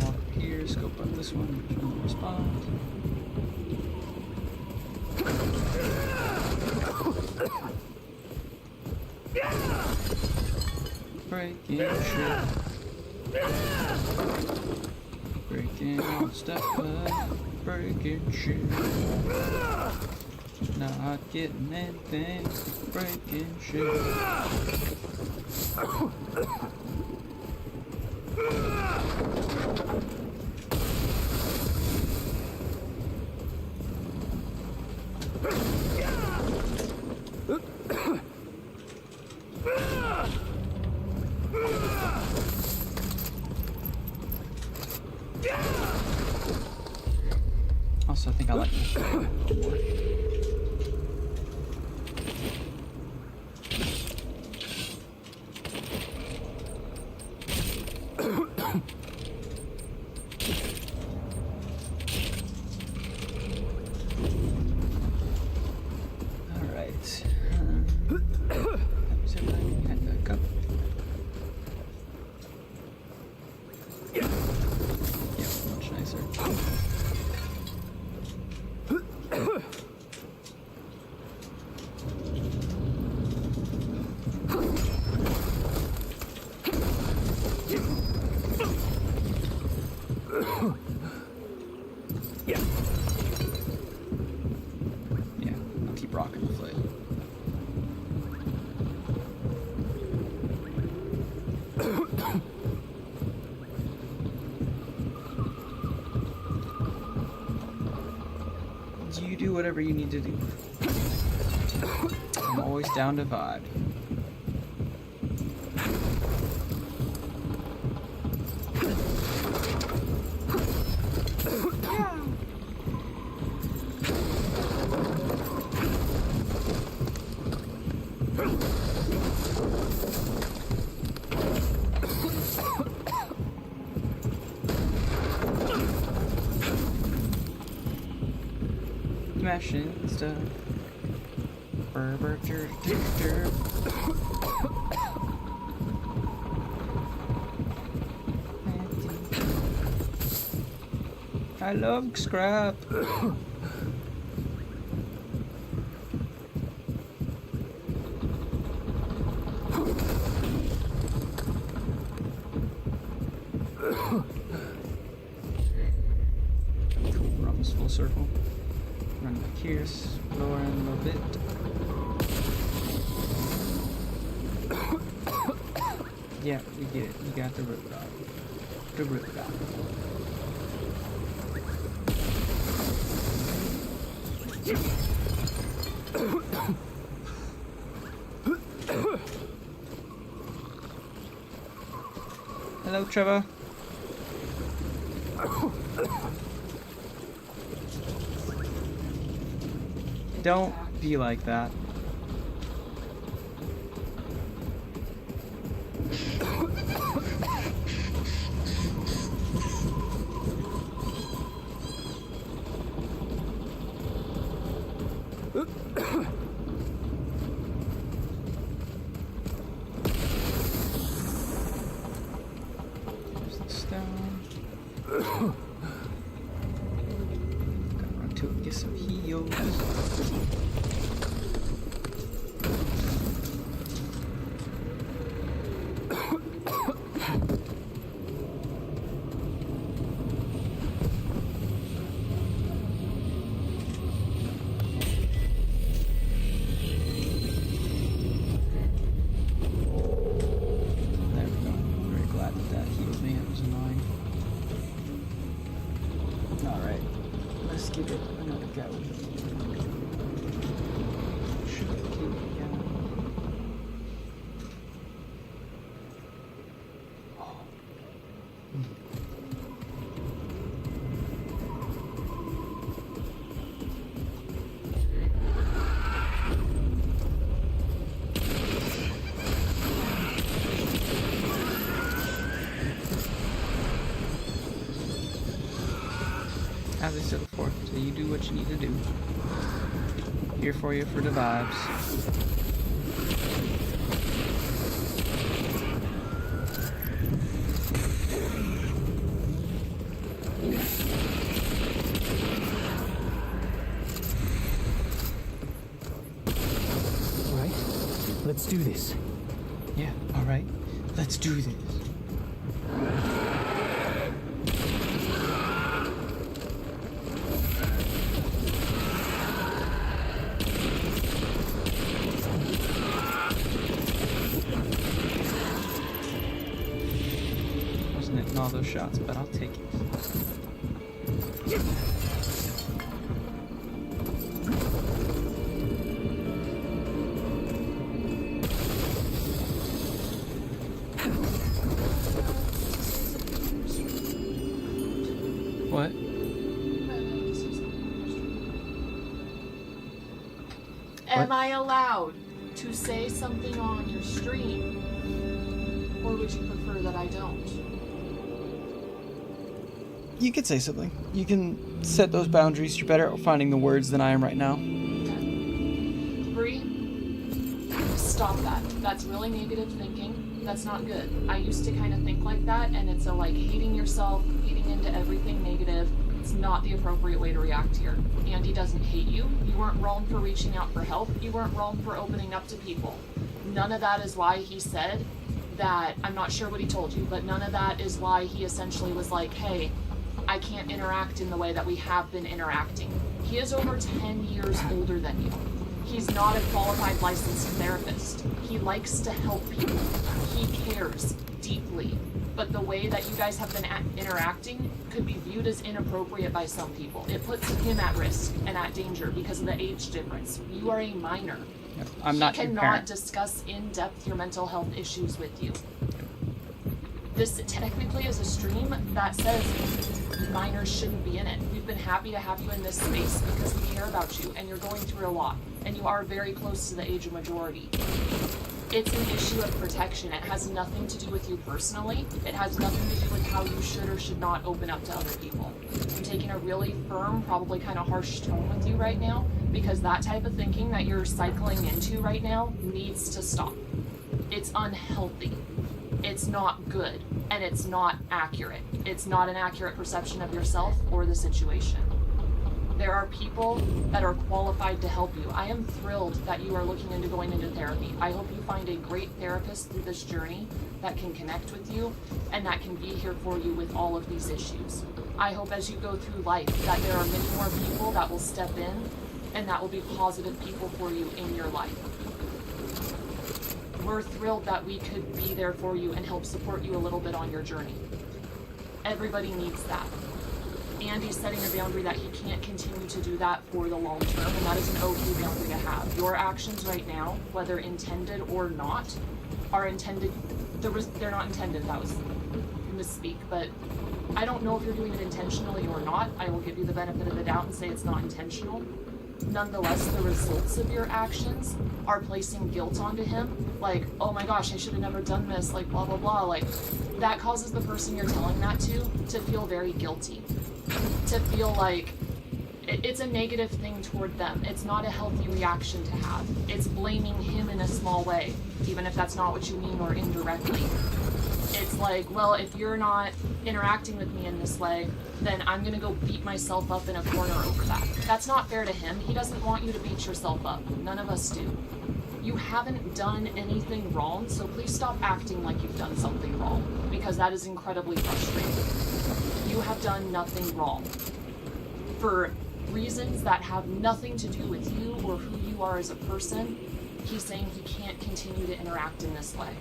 Speaker 1: Walk here, scope on this one, which won't respond. Breaking shit. Breaking all stuff up. Breaking shit. Not getting anything. Breaking shit. Also, I think I like this one more. Alright. That was everything. Head back up. Yeah, much nicer. Yeah, I'll keep rocking the flail. You do whatever you need to do. I'm always down to vibe. Smashing stuff. Burr, dur, dur, dur. I love scrap. We're almost full circle. Run back here, lower in a little bit. Yeah, we get it. You got the root dog. The root dog. Hello, Trevor. Don't be like that. There's the stone. Gotta run to it and get some heals. There we go. I'm very glad that that healed me. It was annoying. Alright. Let's give it another go. Should have killed it again. As I said before, so you do what you need to do. Here for you for the vibes.
Speaker 2: Right? Let's do this.
Speaker 1: Yeah, alright. Let's do this. Wasn't hitting all those shots, but I'll take it. What?
Speaker 3: Am I allowed to say something on your stream? Or would you prefer that I don't?
Speaker 1: You could say something. You can set those boundaries. You're better at finding the words than I am right now.
Speaker 3: Bree, stop that. That's really negative thinking. That's not good. I used to kind of think like that, and it's a like hating yourself, feeding into everything negative. It's not the appropriate way to react here. Andy doesn't hate you. You weren't wrong for reaching out for help. You weren't wrong for opening up to people. None of that is why he said that, I'm not sure what he told you, but none of that is why he essentially was like, hey, I can't interact in the way that we have been interacting. He is over 10 years older than you. He's not a qualified licensed therapist. He likes to help people. He cares deeply. But the way that you guys have been interacting could be viewed as inappropriate by some people. It puts him at risk and at danger because of the age difference. You are a minor.
Speaker 1: Yep. I'm not your
Speaker 3: He cannot
Speaker 1: parent.
Speaker 3: discuss in depth your mental health issues with you. This technically is a stream that says minors shouldn't be in it. We've been happy to have you in this space because we care about you and you're going through a lot and you are very close to the age of majority. It's an issue of protection. It has nothing to do with you personally. It has nothing to do with how you should or should not open up to other people. I'm taking a really firm, probably kind of harsh tone with you right now because that type of thinking that you're cycling into right now needs to stop. It's unhealthy. It's not good, and it's not accurate. It's not an accurate perception of yourself or the situation. There are people that are qualified to help you. I am thrilled that you are looking into going into therapy. I hope you find a great therapist through this journey that can connect with you and that can be here for you with all of these issues. I hope as you go through life that there are many more people that will step in and that will be positive people for you in your life. We're thrilled that we could be there for you and help support you a little bit on your journey. Everybody needs that. Andy's setting a boundary that he can't continue to do that for the long term, and that is an okay boundary to have. Your actions right now, whether intended or not, are intended. They're not intended. That was a misspeak, but I don't know if you're doing it intentionally or not. I will give you the benefit of the doubt and say it's not intentional. Nonetheless, the results of your actions are placing guilt onto him. Like, oh my gosh, I should have never done this, like blah, blah, blah. Like, that causes the person you're telling that to feel very guilty. To feel like It's a negative thing toward them. It's not a healthy reaction to have. It's blaming him in a small way, even if that's not what you mean or indirectly. It's like, well, if you're not interacting with me in this way, then I'm gonna go beat myself up in a corner over that. That's not fair to him. He doesn't want you to beat yourself up. None of us do. You haven't done anything wrong, so please stop acting like you've done something wrong, because that is incredibly frustrating. You have done nothing wrong. For reasons that have nothing to do with you or who you are as a person, he's saying he can't continue to interact in this way.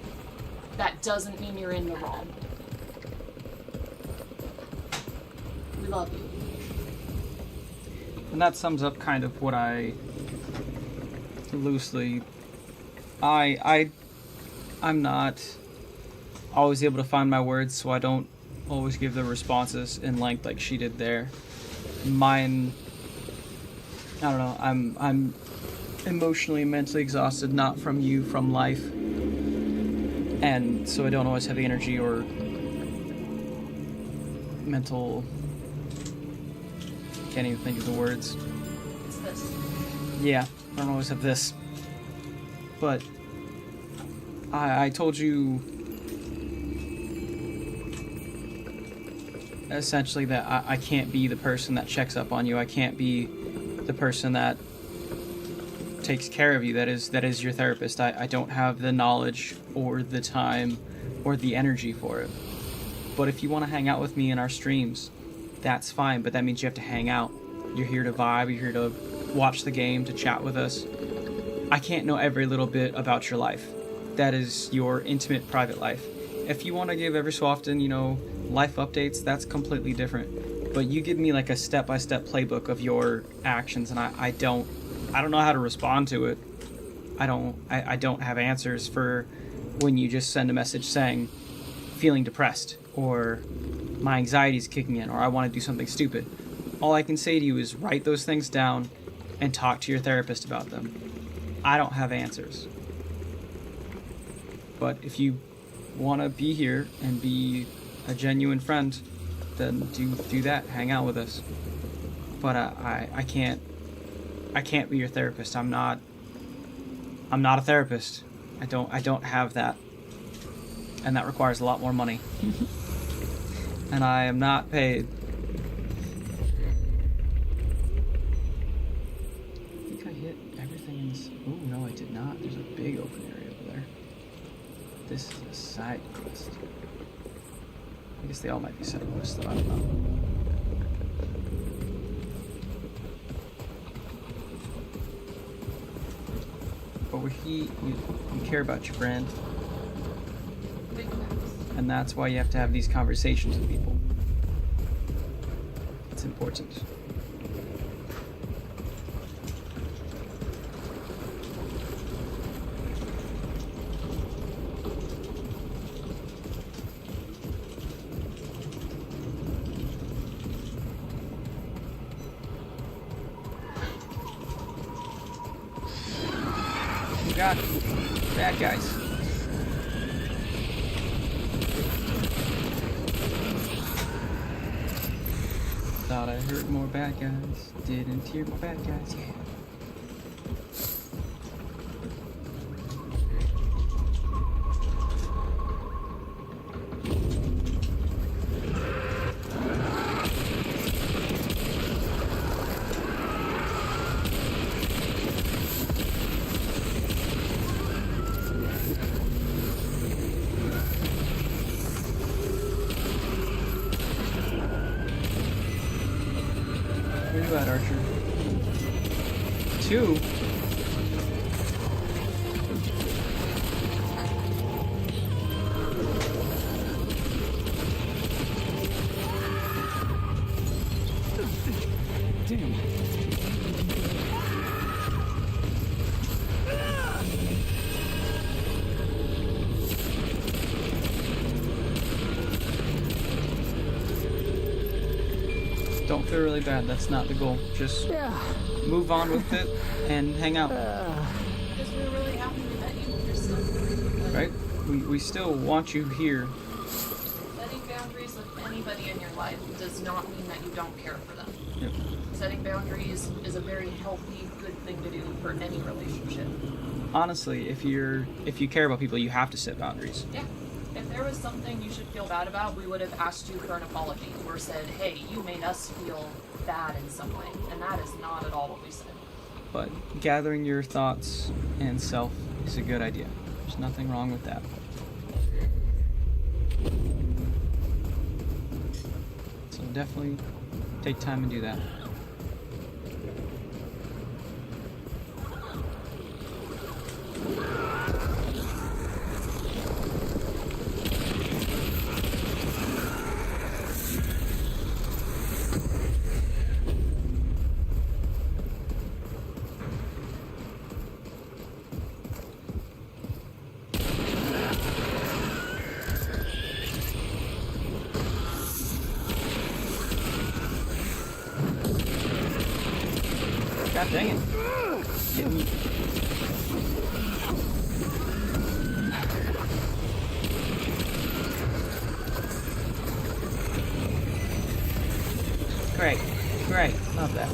Speaker 3: That doesn't mean you're in the wrong. We love you.
Speaker 1: And that sums up kind of what I loosely... I'm not always able to find my words, so I don't always give the responses in length like she did there. Mine, I don't know, I'm emotionally and mentally exhausted, not from you, from life. And so I don't always have the energy or mental, can't even think of the words.
Speaker 3: It's this.
Speaker 1: Yeah, I don't always have this. But I told you essentially that I can't be the person that checks up on you. I can't be the person that takes care of you. That is your therapist. I don't have the knowledge or the time or the energy for it. But if you want to hang out with me in our streams, that's fine. But that means you have to hang out. You're here to vibe. You're here to watch the game, to chat with us. I can't know every little bit about your life. That is your intimate, private life. If you want to give every so often, life updates, that's completely different. But you give me like a step-by-step playbook of your actions, and I don't know how to respond to it. I don't have answers for when you just send a message saying, feeling depressed, or my anxiety's kicking in, or I want to do something stupid. All I can say to you is write those things down and talk to your therapist about them. I don't have answers. But if you want to be here and be a genuine friend, then do that. Hang out with us. But I can't be your therapist. I'm not a therapist. I don't have that. And that requires a lot more money. And I am not paid. I think I hit everything in this. Oh no, I did not. There's a big open area over there. This is a side quest. I guess they all might be side quests though, I don't know. But we care about your brand. And that's why you have to have these conversations with people. It's important. You got bad guys. Thought I heard more bad guys. Didn't hear more bad guys. Yeah. Where you at, Archer? 2? Damn. Don't feel really bad. That's not the goal. Just move on with it and hang out.
Speaker 3: Because we're really happy we met you. You're still
Speaker 1: Right? We still want you here.
Speaker 3: setting boundaries with anybody in your life does not mean that you don't care for them.
Speaker 1: Yep.
Speaker 3: Setting boundaries is a very healthy, good thing to do for any relationship.
Speaker 1: Honestly, if you care about people, you have to set boundaries.
Speaker 3: Yeah. If there was something you should feel bad about, we would have asked you for an apology or said, hey, you made us feel bad in some way. And that is not at all what we said.
Speaker 1: But gathering your thoughts and self is a good idea. There's nothing wrong with that. So definitely take time and do that. God dang it. Getting... Great. Great. Love that.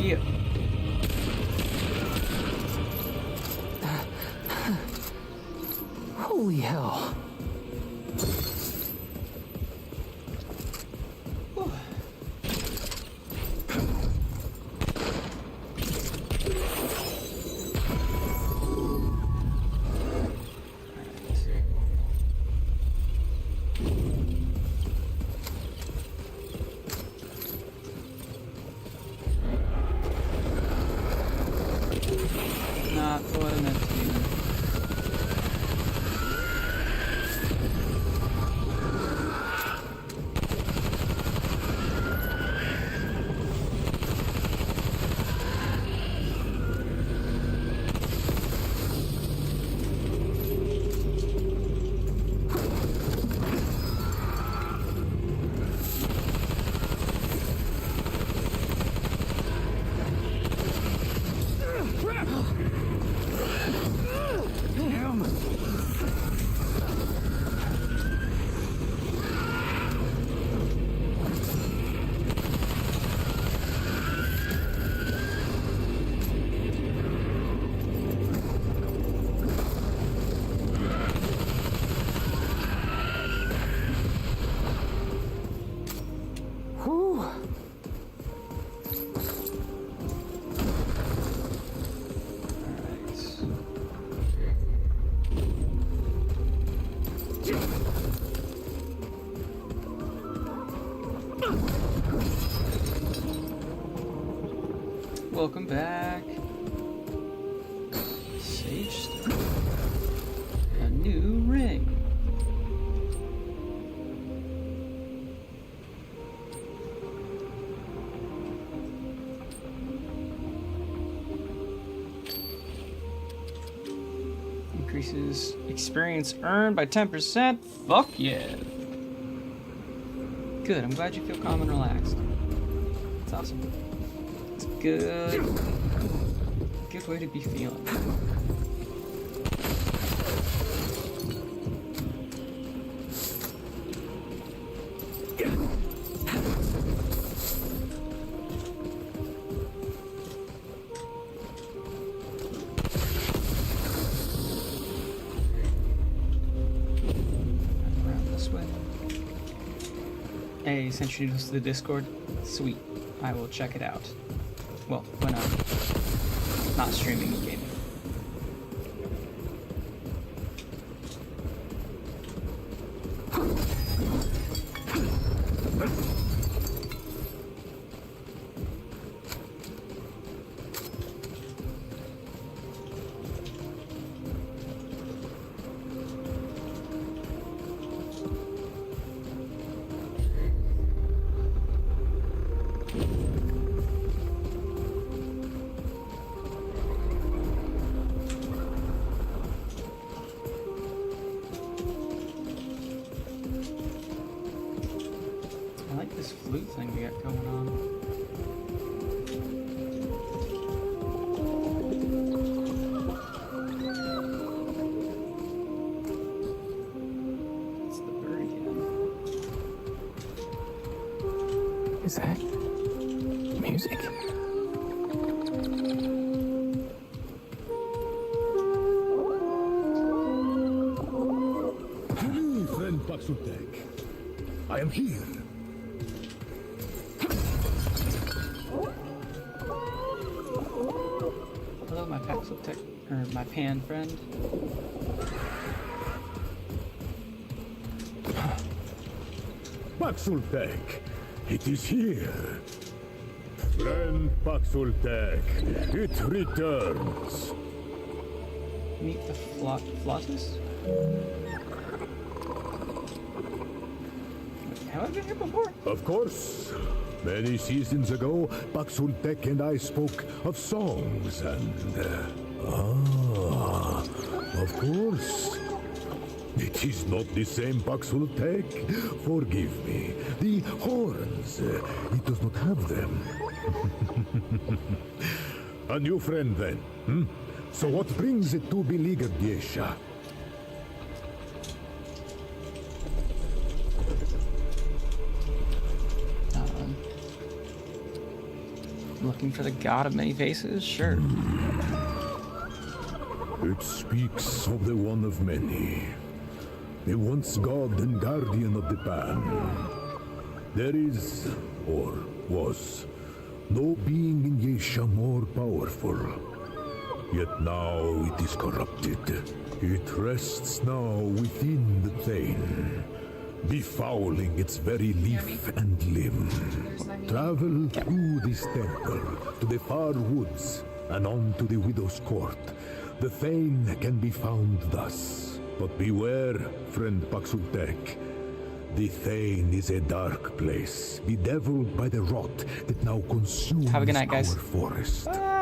Speaker 1: You.
Speaker 2: Holy hell.
Speaker 1: Not what I meant to do.
Speaker 2: Whew.
Speaker 1: Welcome back. Sage Stone. A new ring. Increases experience earned by 10%. Fuck yeah. Good, I'm glad you feel calm and relaxed. That's awesome. It's good. Good way to be feeling. Hey, sent you to the Discord? Sweet. I will check it out. Well, when not streaming gaming. I like this flute thing we got going on. It's the bird again.
Speaker 2: Is that music?
Speaker 6: Hello, friend Paxutek. I am here.
Speaker 1: Hello, my Paxotech, or my pan friend.
Speaker 6: Paxultek, it is here. Friend Paxultek, it returns.
Speaker 1: Meet the Flottus? Have I been here before?
Speaker 6: Of course. Many seasons ago, Paxultek and I spoke of songs and... of course. It is not the same Paxultek. Forgive me. The horns, it does not have them. A new friend then, hmm? So what brings it to beleaguered Yesha?
Speaker 1: Looking for the god of many faces? Sure.
Speaker 6: It speaks of the one of many. The once god and guardian of the Pan. There is, or was, no being in Yesha more powerful. Yet now it is corrupted. It rests now within the Thane, befouling its very leaf and limb. Travel through this temple, to the far woods, and on to the Widow's Court. The Thane can be found thus. But beware, friend Paxultek. The Thane is a dark place, bedeviled by the rot that now consumes
Speaker 1: Have a good night, guys.
Speaker 6: our forest.
Speaker 1: Bye.